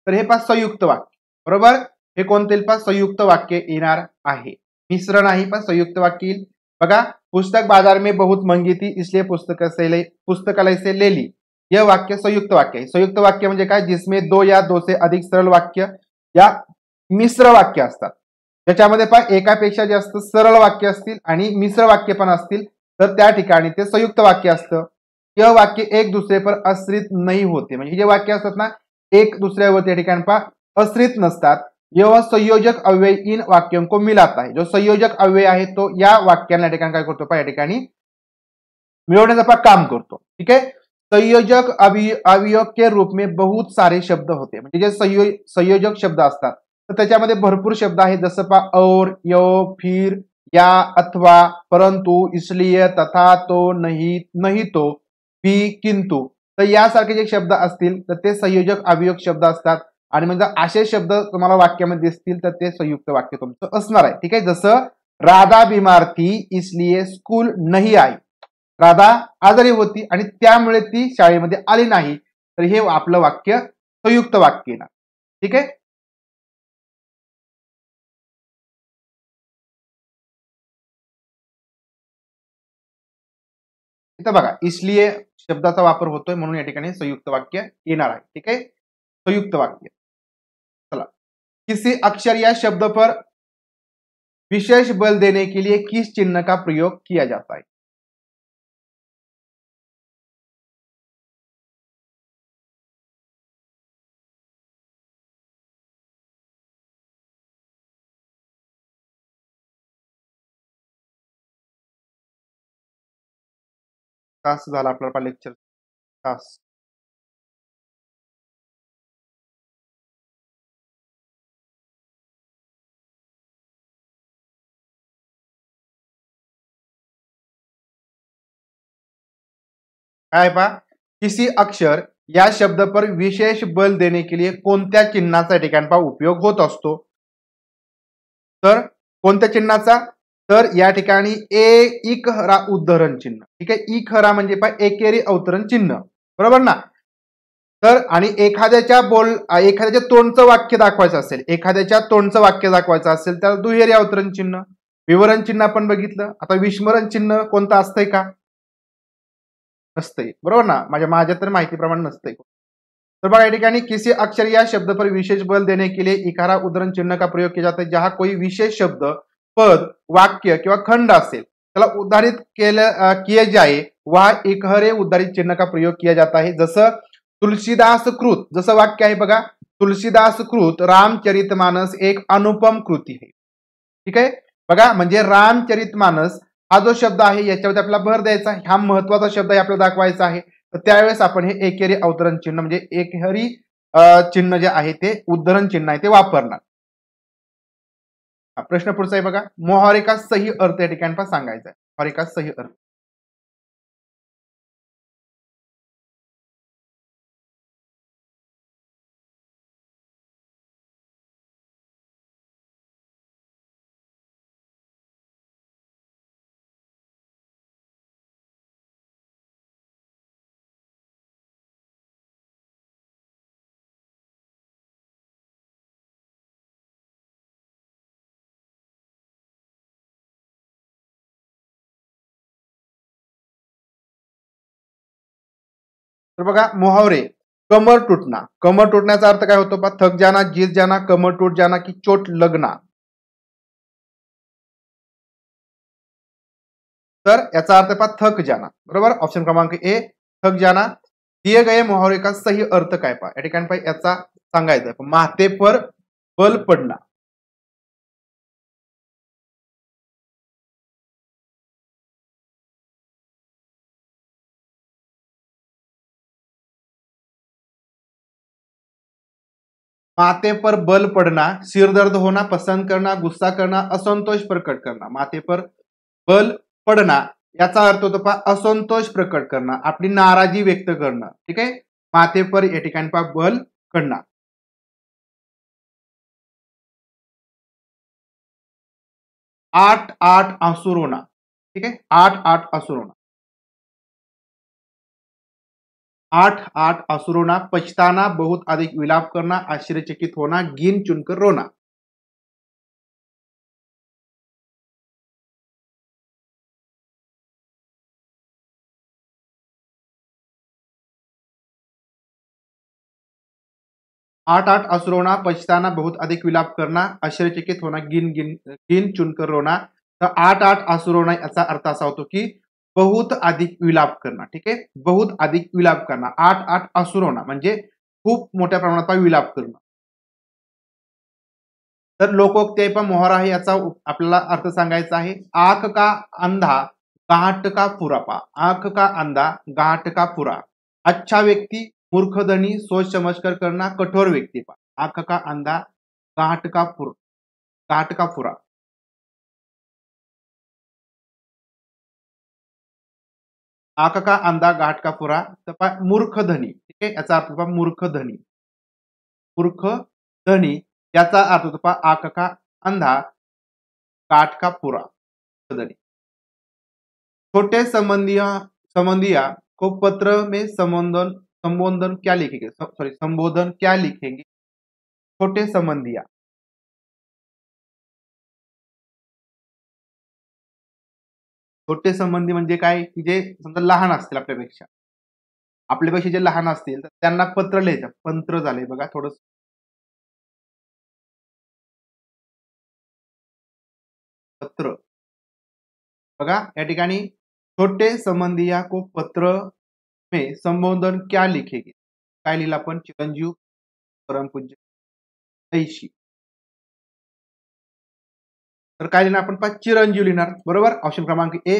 तर हे पहा संयुक्त वाक्य, बरोबर, हे कोणते येईल पहा? संयुक्त वाक्य येणार आहे, मिश्र नाही पण संयुक्त वाक्य येईल। बघा, पुस्तक बाजार में बहुत महंगी थी इसलिए पुस्तकालय से ले ली, यह वाक्य संयुक्त वाक्य आहे। संयुक्त वाक्य म्हणजे काय? जिसमें दो या दो से अधिक सरळ वाक्य या मिश्र वाक्य असतात, त्याच्यामध्ये पहा एकापेक्षा जास्त सरळ वाक्य असतील आणि मिश्र वाक्य पण असतील, तर त्या ठिकाणी ते संयुक्त वाक्य असतं. यह वाक्य एक दूसरे पर आश्रित नाही होते, म्हणजे जे वाक्य असतात ना एक दुसऱ्यावर त्या ठिकाणी आश्रित नसतात. यह संयोजक अव्यय इन वाक्यों को मिलाता है. जो संयोजक अव्यय आहे तो या वाक्यांना ठिकाणी काय करतो या ठिकाणी मिळवण्याचा काम करतो. ठीक आहे. संयोजक अवयव के रूप में बहुत सारे शब्द होते, म्हणजे जे संयोजक शब्द असतात तर त्याच्यामध्ये भरपूर शब्द आहेत, जसं और, यो, फिर, या, अथवा, परंतु, इसलिए, तथा, तो, नहीं तो, भी, किंतु. तर यासारखे जे शब्द असतील तर ते संयोजक अवयव शब्द असतात. आणि म्हणजे असे शब्द तुम्हाला वाक्यामध्ये दिसतील तर ते संयुक्त वाक्य तुमचं असणार आहे. ठीक आहे. जसं राधा बीमार थी इसलिए स्कूल नहीं आई. राधा आजारी होती आणि त्यामुळे ती शाळेमध्ये आली नाही. तर हे आपलं वाक्य संयुक्त वाक्य ना. ठीक आहे. इथं बघा इसलिए शब्दाचा वापर होतोय म्हणून या ठिकाणी संयुक्त वाक्य येणार आहे. ठीक आहे. संयुक्त वाक्य. चला. किसी अक्षर या शब्द पर विशेष बल देने के लिए किस चिन्ह का प्रयोग किया जाता है. तास झाला आपला लेक्चर. तास. काय पहा. किसी अक्षर या शब्द पर विशेष बल देने के लिए कोणत्या चिन्हाचा ठिकाणी उपयोग होत असतो. तर कोणत्या चिन्हाचा. तर या ठिकाणी इक हरा उद्धरण चिन्ह. ठीक आहे. इक हरा म्हणजे एकेरी अवतरण चिन्ह. बरोबर ना. तर आणि एखाद्याच्या तोंडचं वाक्य दाखवायचं असेल, एखाद्याच्या तोंडचं वाक्य दाखवायचं असेल तर दुहेरी अवतरण चिन्ह. विवरण चिन्ह आपण बघितलं. आता विस्मरण चिन्ह कोणतं असतंय का. नसतंय. बरोबर ना. माझ्या तर माहितीप्रमाणे नसतंय. तो बघा या ठिकाणी किसी अक्षर या शब्द पर विशेष बल देने के लिए इकारा उद्धरण चिन्ह का प्रयोग किया जाता है. जहां कोई विशेष शब्द, पद, वाक्य किंवा खंड असेल त्याला उद्धारित किए जाए वह इकहरे उद्धारित चिन्ह का प्रयोग किया जाता है. जसं तुलसीदास कृत, जसं वाक्य आहे बघा, तुलसीदास कृत रामचरितमानस एक अनुपम कृती आहे. ठीक आहे. बघा म्हणजे रामचरितमानस हा जो शब्द आहे याच्यावरती आपल्याला भर द्यायचा. हा महत्वाचा शब्द आहे आपल्याला दाखवायचा आहे. तर त्यावेळेस आपण हे एकेरी अवतरण चिन्ह म्हणजे एकहरी चिन्ह जे आहे ते उद्धरण चिन्ह आहे ते वापरणार. प्रश्न पुढचा आहे बघा. मोहारे का सही अर्थ या ठिकाणी सांगायचा आहे. मोहारे का सही अर्थ. तर बघा मुहावरे. कमर तुटना. कमर तुटण्याचा अर्थ काय होतो. थक जाना, जीत जाना, कमर टूट जाना की चोट लगना. तर याचा अर्थ थक जाना. बरोबर. ऑप्शन क्रमांक ए थक जाना. दिए गए मुहावरे का सही अर्थ काय या ठिकाणी याचा सांगायचं. माथे पर बल पडना. माथे पर बल पड़ना, सिर दर्द होना, पसंद करना, गुस्सा करना, असंतोष प्रकट करना. माथे पर बल पडना याचा अर्थ होतो असंतोष प्रकट करणं, आपली नाराजी व्यक्त करणं. ठीक आहे. माथे पर या ठिकाणी बल पडना. 8-8 आंसू रोना. ठीक आहे. 8-8 आंसू रोना. 8-8 आंसू रोना. पछताना, बहुत अधिक विलाप करना, आश्चर्यचकित होना, गिन चुनकर रोना. आठ आठ असरोना, पछताना, बहुत अधिक विलाप करना, आश्चर्यचकित होना, गिन गिन गिन चुनकर रोना. तर 8-8 असुरोना याचा अर्थ असा होतो की बहुत अधिक विलाप करणं. ठीक आहे, बहुत अधिक विलाप करणं. 8 आसुर होणं म्हणजे खूप मोठ्या प्रमाणात विलाप करणं. तर लोकोक्ती आहे पण मोहरा आहे याचा आपल्याला अर्थ सांगायचा आहे. आंख का अंधा गांठ का पुरा. पा आंख का अंधा गांठ का पुरा. अच्छा व्यक्ति मूर्ख धनी सोच समझकर करना कठोर व्यक्ति. पा आंख का अंधा गांठ का पुरा. गांठ का पुरा. आंख का अंधा गाठ का पुरा. तर मूर्ख धनी. ठीक आहे, याचा अर्थ पहा मूर्ख धनी. मूर्ख धनी याचा अर्थ होतो पहा आंख का अंधा गाठ का पुरा. धनी. छोटे संबंधिया को पत्र में संबोधन क्या लिखेंगे. सॉरी, संबोधन क्या लिखेंगे. छोटे संबंधिया. छोटे संबंधी म्हणजे काय, की जे समजा लहान असतील आपल्यापेक्षा जे लहान असतील तर त्यांना पत्र लिहायचं. पत्र झाले बघा थोडं. पत्र बघा या ठिकाणी छोटे संबंधिया को पत्र में संबोधन क्या लिखेंगे. काय लिहिलं आपण. चिरंजीव परमपूज्य ऐशी. तर काय लिहिणार आपण. चिरंजीव लिहिणार. बरोबर. ऑप्शन क्रमांक ए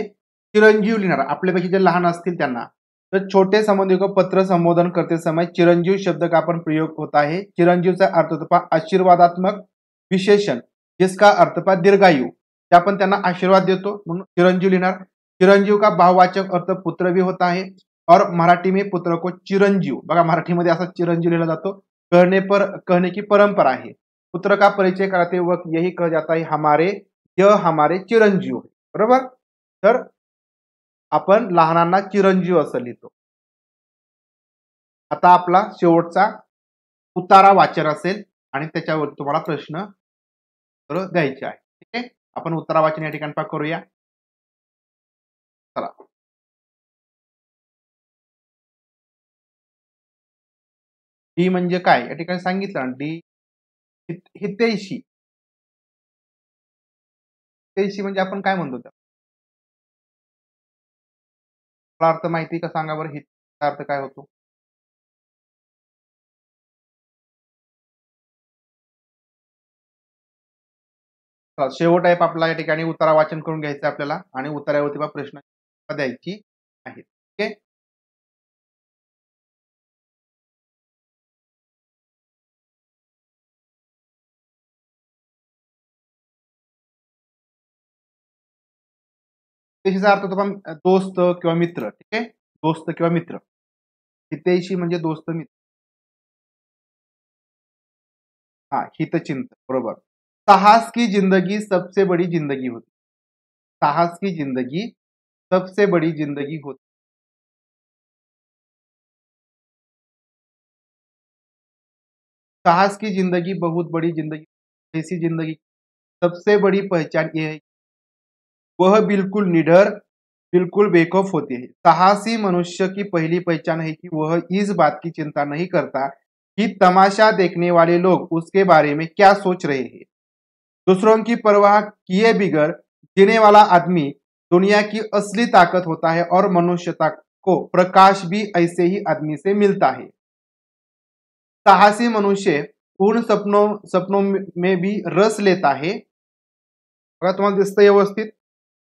चिरंजीव लिहिणार. आपल्यापेक्षा जे लहान असतील त्यांना. तर छोटे संबंधी को पत्र संबोधन करते समय चिरंजीव शब्द का आपण प्रयोग होता है. चिरंजीवचा अर्थ होता आशीर्वादात्मक विशेषण जिसका अर्थ दीर्घायु. आपण त्यांना आशीर्वाद देतो म्हणून चिरंजीव लिहिणार. चिरंजीव का भाववाचक अर्थ पुत्र भी होता है और मराठी में पुत्र को चिरंजीव. बघा मराठीमध्ये असा चिरंजीव लिहिला जातो. कहने की परंपरा है. पुत्र का परिचय कराते वक्त यही कहा जाता है हमारे चिरंजीव. बरोबर. तर आपण लहानांना चिरंजीव असं लिहितो. आता आपला शेवटचा उतारा वाचन असेल आणि त्याच्यावर तुम्हाला प्रश्न द्यायचे आहे. ठीक आहे, आपण उतारा वाचन या ठिकाणी करूया. चला. डी म्हणजे काय या ठिकाणी सांगितलं. डी हितैषी. हितैषी म्हणजे आपण काय म्हणतो त्याला अर्थ माहिती का सांगा बरं. हितचा अर्थ काय होतो. शेवट आहे आपला या ठिकाणी उतारा वाचन करून घ्यायचं आपल्याला आणि उतार्यावरती प्रश्न द्यायची आहेत. ठीक आहे. हितैषीचा अर्थ होतो पण दोस्त किंवा मित्र. ठीक आहे, दोस्त किंवा मित्र. हितैषी म्हणजे दोस्त मित्र. हा हितचिंत. बरोबर. साहस की जिंदगी सबसे बड़ी जिंदगी होती. साहस की जिंदगी सबसे बड़ी जिंदगी होती. साहस की जिंदगी बहुत बड़ी जिंदगी. ऐसी जिंदगी सबसे बड़ी पहचान ये है वह बिल्कुल निडर बिल्कुल बेखौफ होती है. साहसी मनुष्य की पहली पहचान है कि वह इस बात की चिंता नहीं करता कि तमाशा देखने वाले लोग उसके बारे में क्या सोच रहे हैं. दूसरों की परवाह किए बिगर जीने वाला आदमी दुनिया की असली ताकत होता है और मनुष्यता को प्रकाश भी ऐसे ही आदमी से मिलता है. साहसी मनुष्य उन सपनों में भी रस लेता है. बघा तुम्हाला दिसतं व्यवस्थित.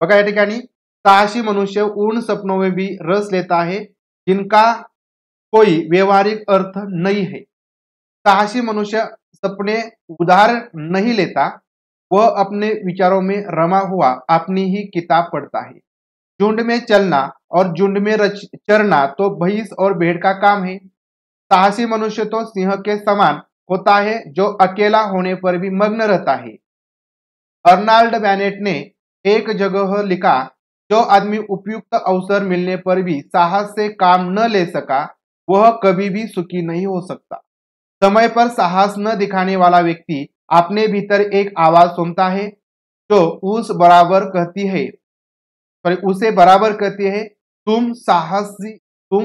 बघा या ठिकाणी साहसी मनुष्य उन सपनों में भी रस लेता है जिनका कोई व्यवहारिक अर्थ नहीं है. साहसी मनुष्य सपने उधार नहीं लेता. वह अपने विचारों में रमा हुआ अपनी ही किताब पढ़ता है. झुंड में चलना और झुंड में चरना तो भैंस और भेड़ का काम है. साहसी मनुष्य तो सिंह के समान होता है जो अकेला होने पर भी मग्न रहता है. अर्नाल्ड बैनेट ने एक जगह लिखा जो आदमी उपयुक्त अवसर मिलने पर भी साहस से काम न ले सका वह कभी भी सुखी नहीं हो सकता. समय पर साहस न दिखाने वाला व्यक्ति अपने भीतर एक आवाज सुनता है जो उसे बराबर कहती है तुम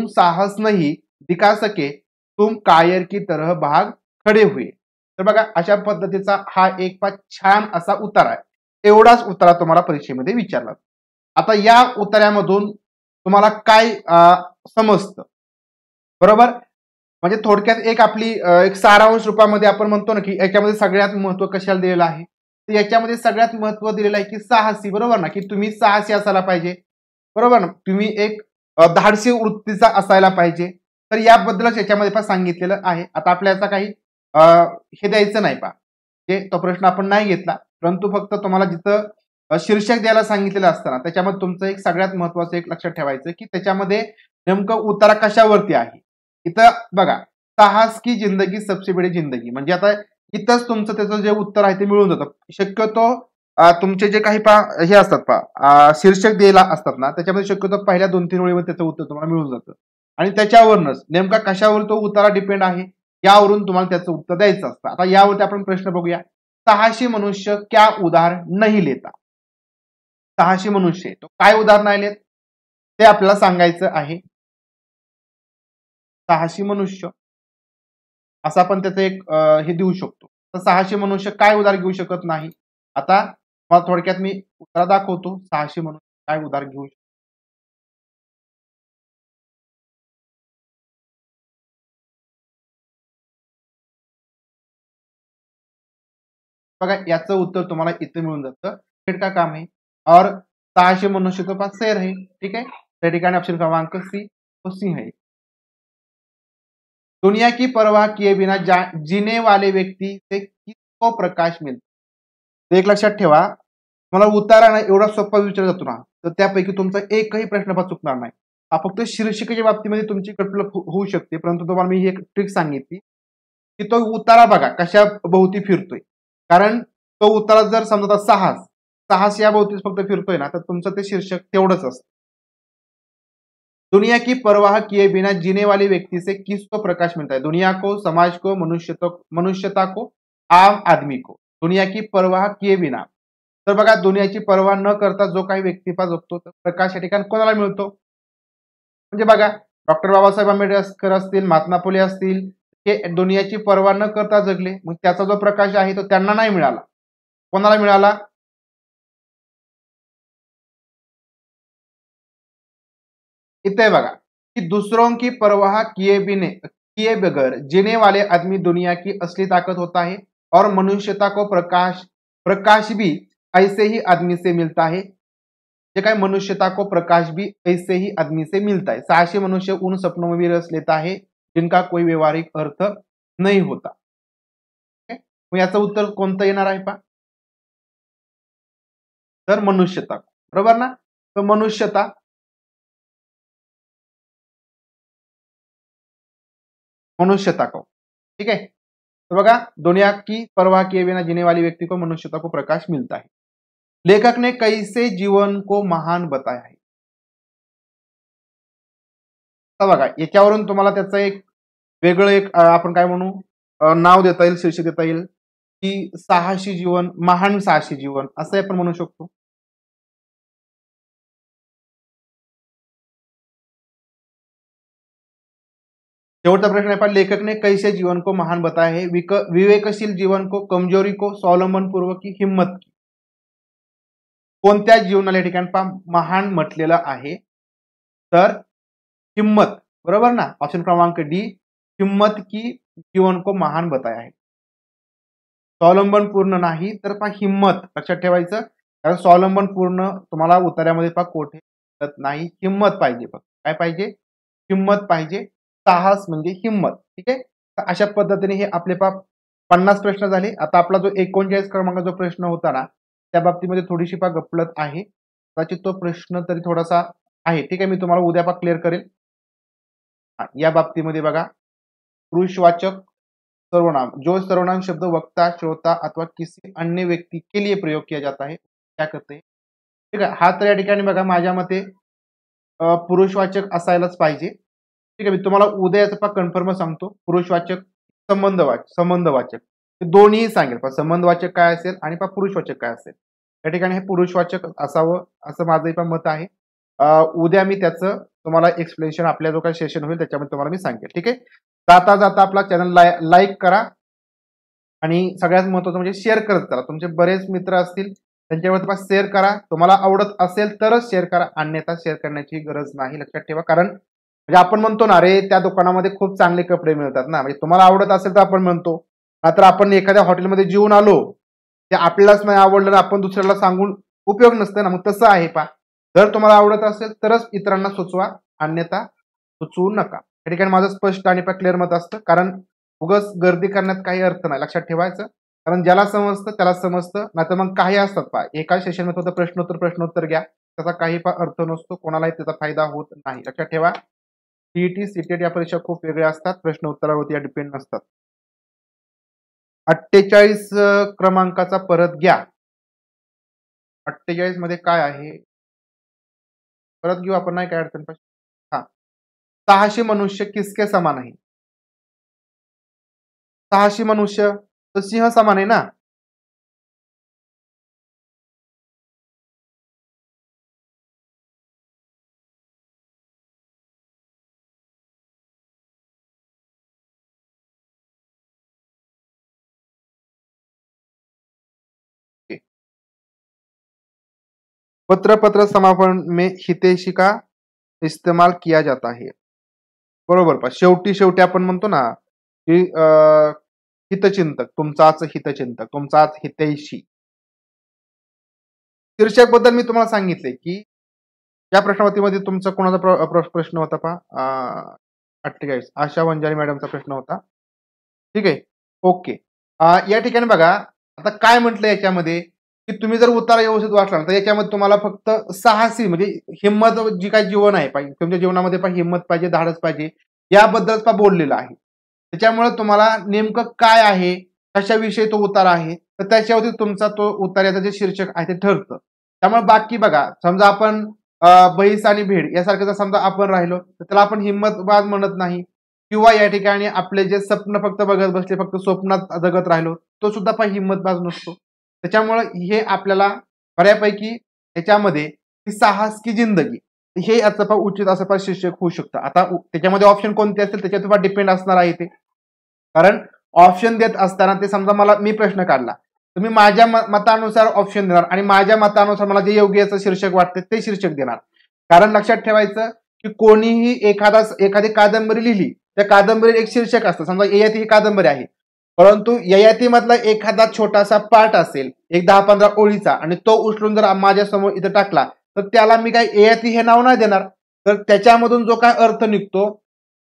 साहस नहीं दिखा सके तुम कायर की तरह भाग खडे हुए. तर बघा अशा पद्धतीचा हा एक छान असा उतारा आहे. एवढाच उतारा तुम्हाला परीक्षेमध्ये विचारला. आता या उतार्यामधून तुम्हाला काय समजतं, बरोबर. म्हणजे थोडक्यात एक आपली एक सारांश रूपामध्ये आपण म्हणतो ना की याच्यामध्ये सगळ्यात महत्व कशाला दिलेलं आहे, तर याच्यामध्ये सगळ्यात महत्व दिलेलं आहे की साहसी, बरोबर ना, की तुम्ही साहसी असायला पाहिजे, बरोबर ना, तुम्ही एक धाडसी वृत्तीचा असायला पाहिजे. तर याबद्दलच याच्यामध्ये पण सांगितलेलं आहे. आता आपल्याला काही हे द्यायचं नाही पहा, तो प्रश्न आपण नाही घेतला, परंतु फक्त तुम्हाला जिथं शीर्षक द्यायला सांगितलेलं असतं ना, त्याच्यामध्ये तुमचं एक सगळ्यात महत्वाचं एक लक्षात ठेवायचं की त्याच्यामध्ये नेमकं उतारा कशावरती आहे. इथं बघा, साहस की जिंदगी सबसे बडी जिंदगी, म्हणजे आता इथंच तुमचं त्याचं जे उत्तर आहे ते मिळून जातं. शक्यतो तुमचे जे काही हे असतात शीर्षक द्यायला असतात ना, त्याच्यामध्ये शक्यतो पहिल्या 2-3 ओळीमध्ये त्याचं उत्तर तुम्हाला मिळून जातं आणि त्याच्यावरूनच नेमका कशावर तो उतारा डिपेंड आहे यावरून तुम्हाला त्याचं उत्तर द्यायचं असतं. आता यावरती आपण प्रश्न बघूया. साहसी मनुष्य क्या उधार नहीं लेता. साहसी मनुष्य तो काय उधार नाही लेत ते आपल्याला सांगायचं आहे. साहसी मनुष्य असं आपण त्याचं एक हे देऊ शकतो. तर साहसी मनुष्य काय उधार घेऊ शकत नाही. आता मला थोडक्यात मी उत्तर दाखवतो. साहसी मनुष्य काय उधार घेऊ शकतो. बघा, याचं उत्तर तुम्हाला इथे मिळून जातं. फिर का काम है और साहसी मनुष्य के पास शेर है. ठीक है, त्या ठिकाणी ऑप्शन क्रमांक सी तो सिंह है. दुनिया की परवाह किए बिना जीने वाले व्यक्ती से किसको प्रकाश मिळतो. एक लक्षात ठेवा, मला उतारा ना एवढा सोपा विचारला जातो ना, तर त्यापैकी तुमचा एकही प्रश्न चुकणार नाही. हा फक्त शीर्षिकेच्या बाबतीमध्ये तुमची गटलप होऊ शकते, परंतु तुम्हाला मी ही एक ट्रिक सांगितली की तो उतारा बघा कशा भोवती फिरतोय. कारण तो उतारा जर समजा साहस साहस या भोवतीच फक्त फिरतोय ना, तर तुमचं ते शीर्षक तेवढंच असतं. दुनिया की परवाह किए बिना जीने वाली व्यक्ति से किसको प्रकाश मिलता है. दुनिया को, समाज को, मनुष्यता को, आम आदमी को. दुनिया की परवाह किए बिना. तर बघा, दुनियाची पर्वा न करता जो काही व्यक्तिपा जगतो तर प्रकाश या ठिकाणी कोणाला मिळतो. म्हणजे बघा, डॉक्टर बाबासाहेब आंबेडकर असतील, महात्मा फुले असतील, हे दुनियाची पर्वा न करता जगले, मग त्याचा जो प्रकाश आहे तो त्यांना नाही मिळाला. कोणाला मिळाला. इथे बघा कि दूसरों की परवाह किए बगैर जीने वाले आदमी दुनिया की असली ताकत होता है और मनुष्यता को प्रकाश प्रकाश भी ऐसे ही आदमी से मिलता है. जे काय मनुष्यता को प्रकाश भी ऐसे ही आदमी से मिलता है. साहसी मनुष्य उन सपनों में भी रस लेता है जिनका कोई व्यवहारिक अर्थ नहीं होता. मग याचं उत्तर कोणतं येणार आहे पहा. तर मनुष्यता, बरोबर ना. तर मनुष्यता मनुष्यता को. ठीक है, तो बघा, दुनिया की परवाह किए बिना जीने वाली व्यक्ति को मनुष्यता को प्रकाश मिलता है. लेखक ने कैसे जीवन को महान बताया है. तर बघा, याच्यावरून तुम्हाला त्याचं एक वेगळं एक आपण काय म्हणू नाव देता येईल, शीर्षक देता येईल की साहसी जीवन, महान साहसी जीवन असं आपण म्हणू शकतो. शेवटचा प्रश्न आहे, पण लेखक ने कैसे जीवन को महान बताया है. विवेकशील जीवन को, कमजोरी को, स्वावलंबन पूर्वक की हिम्मत की. कोणत्या जीवनाला या ठिकाणी महान म्हटलेलं आहे. तर हिम्मत, बरोबर ना. ऑप्शन क्रमांक डी, हिम्मत की जीवन को महान बताया है. स्वावलंबन पूर्ण नाही तर हिम्मत लक्षात ठेवायचं. कारण स्वावलंबन पूर्ण तुम्हाला उतार्यामध्ये कोठे नाही. हिम्मत पाहिजे. काय पाहिजे. हिम्मत पाहिजे. साहस म्हणजे हिम्मत. ठीक आहे. तर अशा पद्धतीने हे आपले 50 प्रश्न झाले. आता आपला जो 39 क्रमांकाचा जो प्रश्न होता ना, त्या बाबतीमध्ये थोडीशी गफलत आहे. कदाचित तो प्रश्न तरी थोडासा आहे. ठीक आहे, मी तुम्हाला उद्या क्लिअर करेल. या बाबतीमध्ये बघा, पुरुषवाचक सर्वनाम, जो सर्वनाम शब्द वक्ता, श्रोता अथवा किसी अन्य व्यक्ति के लिए प्रयोग किया जाता है क्या करते हैं. ठीक आहे, हा तर या ठिकाणी बघा माझ्या मते पुरुषवाचक असायलाच पाहिजे. ठीक आहे, मी तुम्हाला उद्या याचं कन्फर्म सांगतो. पुरुषवाचक, संबंधवाचक हे दोन्ही सांगेल. पण संबंधवाचक काय असेल आणि पुरुषवाचक काय असेल. या ठिकाणी हे पुरुषवाचक असावं असं माझंही मत आहे. उद्या मी त्याचं तुम्हाला एक्सप्लेनेशन आपल्या जो काही सेशन होईल त्याच्यामध्ये तुम्हाला मी सांगेल. ठीक आहे. जाता जाता आपला चॅनल लाईक करा आणि सगळ्यात महत्त्वाचं म्हणजे शेअर करत चला. तुमचे बरेच मित्र असतील त्यांच्यावर शेअर करा. तुम्हाला आवडत असेल तरच शेअर करा, अन्यथा शेअर करण्याची गरज नाही. लक्षात ठेवा. कारण म्हणजे आपण म्हणतो ना, अरे त्या दुकानामध्ये खूप चांगले कपडे मिळतात ना, म्हणजे तुम्हाला आवडत असेल तर आपण म्हणतो. नाहीतर आपण एखाद्या हॉटेलमध्ये जेवून आलो, ते आपल्यालाच नाही आवडलं तर आपण दुसऱ्याला सांगून उपयोग नसतं ना. मग तसं आहे पहा. जर तुम्हाला आवडत असेल तरच इतरांना सुचवा, अन्यथा सुचवू नका. या ठिकाणी माझं स्पष्ट आणि क्लिअर मत असतं. कारण उगाच गर्दी करण्यात काही अर्थ नाही. लक्षात ठेवायचं. कारण ज्याला समजतं त्याला समजतं. नाहीतर मग काही असतात पहा, एका सेशनमध्ये फक्त प्रश्नोत्तर घ्या. त्याचा काही अर्थ नसतो. कोणालाही त्याचा फायदा होत नाही. लक्षात ठेवा. सीईटी, सीटेट या परीक्षा खूप वेगळ्या असतात. प्रश्न उत्तरावरती या डिपेंड नसतात. 48 क्रमांकाचा परत घ्या. 48 मध्ये काय आहे? परत घेऊ आपण, नाही काय अडचण. हा, 600 मनुष्य किसके समान आहे? 600 मनुष्य तर सिंह समान आहे ना. पत्र समापन में हितैषी का इस्तेमाल किया जाता है. बरोबर. पहा, शेवटी आपण म्हणतो ना की हितचिंतक, तुमचाच हितचिंतक, तुमचाच हितैषी. शीर्षक बद्दल मी तुम्हाला सांगितले की या प्रश्नावलीमध्ये तुमचा कोणाचा प्रश्न होता पहा. 48 आशा वंजारी मॅडमचा प्रश्न होता. ठीक आहे. ओके. या ठिकाणी बघा, आता काय म्हटलं याच्यामध्ये, की तुम्ही जर उतारा व्यवस्थित वाचला तर याच्यामध्ये तुम्हाला फक्त साहसी म्हणजे हिंमत, जी काही जीवन आहे पाहिजे तुमच्या जीवनामध्ये, हिंमत पाहिजे, धाडस पाहिजे, याबद्दल बोललेलं आहे. त्याच्यामुळे तुम्हाला नेमकं काय आहे, कशाविषयी तो उतारा आहे, तर त्याच्यावरती तुमचा तो उतार्याचं जे शीर्षक आहे ते ठरतं. त्यामुळे बाकी बघा, समजा आपण बहीस आणि भेड यासारखं जर समजा आपण राहिलो तर त्याला आपण हिंमतबाज म्हणत नाही. किंवा या ठिकाणी आपले जे स्वप्न फक्त बघत बसले, फक्त स्वप्नात जगत राहिलो, तो सुद्धा हिंमतबाज नसतो. त्याच्यामुळे हे आपल्याला बऱ्यापैकी याच्यामध्ये साहस की जिंदगी हे याचं उचित असं शीर्षक होऊ शकतं. आता त्याच्यामध्ये ऑप्शन कोणते असतील त्याच्यावर डिपेंड असणार आहे ते. कारण ऑप्शन देत असताना ते समजा मी प्रश्न काढला, तर मी माझ्या मतानुसार ऑप्शन देणार आणि माझ्या मतानुसार मला जे योग्य याचं शीर्षक वाटते ते शीर्षक देणार. कारण लक्षात ठेवायचं की कोणीही एखादी कादंबरी लिहिली, त्या कादंबरीत एक शीर्षक असतं. समजा ययाती ही कादंबरी आहे, परंतु ययाती मधला एखादा छोटासा पार्ट असेल, एक 10-15 ओळीचा, आणि तो उचलून जर माझ्या समोर इथं टाकला तर त्याला मी काय ययाती हे नाव नाही देणार. तर त्याच्यामधून जो काय अर्थ निघतो,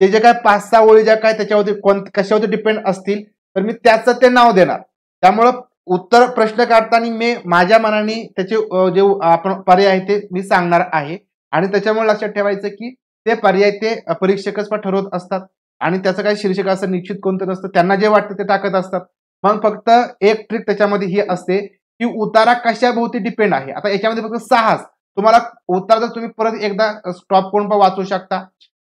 ते जे काय 5-6 ओळी ज्या काय त्याच्यावरती कशावरती डिपेंड असतील, तर मी त्याचं ते नाव देणार. त्यामुळं उत्तर प्रश्न काढताना मी माझ्या मनाने त्याचे जे आपण पर्याय आहे ते मी सांगणार आहे. आणि त्याच्यामुळे लक्षात ठेवायचं की ते पर्याय ते परीक्षकच ठरवत असतात आणि त्याचं काही शीर्षक असं निश्चित कोणतं नसतं. त्यांना जे वाटतं ते टाकत असतात. मग फक्त एक ट्रिक त्याच्यामध्ये ही असते की उतारा कशाभोवती डिपेंड आहे. आता याच्यामध्ये फक्त साहस, तुम्हाला उतारा जर तुम्ही परत एकदा स्टॉप करून वाचू शकता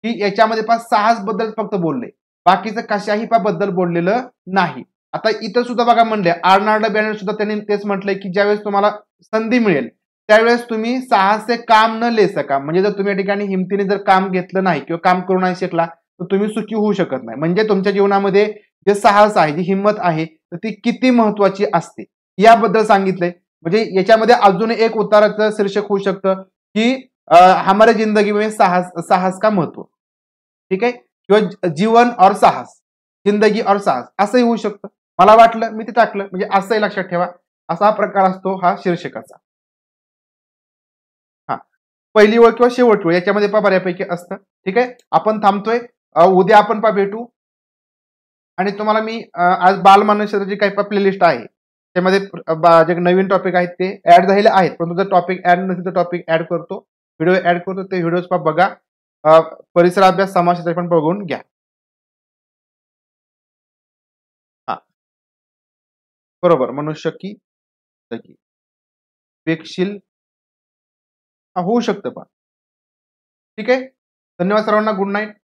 की याच्यामध्ये साहस बद्दल फक्त बोलले, बाकीचं कशाही बद्दल बोललेलं नाही. आता इथं सुद्धा बघा म्हणले, आर्नाल्ड बॅनर सुद्धा त्यांनी तेच म्हटलंय की ज्यावेळेस तुम्हाला संधी मिळेल त्यावेळेस तुम्ही साहस से काम न ले सका, म्हणजे जर तुम्ही या ठिकाणी हिमतीने जर काम घेतलं नाही किंवा काम करू नाही शकला तर तुम्ही सुखी होऊ शकत नाही. म्हणजे तुमच्या जीवनामध्ये जे साहस आहे, जी हिंमत आहे, तर ती किती महत्वाची असते याबद्दल सांगितलंय. म्हणजे याच्यामध्ये अजून एक उताराचं शीर्षक होऊ शकतं की हमारे जिंदगी में साहस का महत्व. ठीक आहे. किंवा जीवन और साहस, जिंदगी और साहस असंही होऊ शकतं. मला वाटलं मी ते टाकलं, म्हणजे असंही लक्षात ठेवा. असा प्रकार असतो हा शीर्षकाचा. हा, पहिली ओळ किंवा शेवटची ओळ याच्यामध्ये बऱ्यापैकी असतं. ठीक आहे. आपण थांबतोय. उद्या आपण भेटू. आणि तुम्हाला मी आज बालमानसची काही प्लेलिस्ट आहे, त्यामध्ये जे नवीन टॉपिक आहेत ते ऍड झालेले आहेत. परंतु जर टॉपिक ऍड नसेल तर टॉपिक ऍड करतो, व्हिडिओ ऍड करतो. ते व्हिडिओज बघा. परिसर अभ्यास, समाजशास्त्र पण बघून घ्या. हा, बरोबर. मनुष्य की वेगशील होऊ शकतं. ठीक आहे. धन्यवाद सर्वांना. Good night.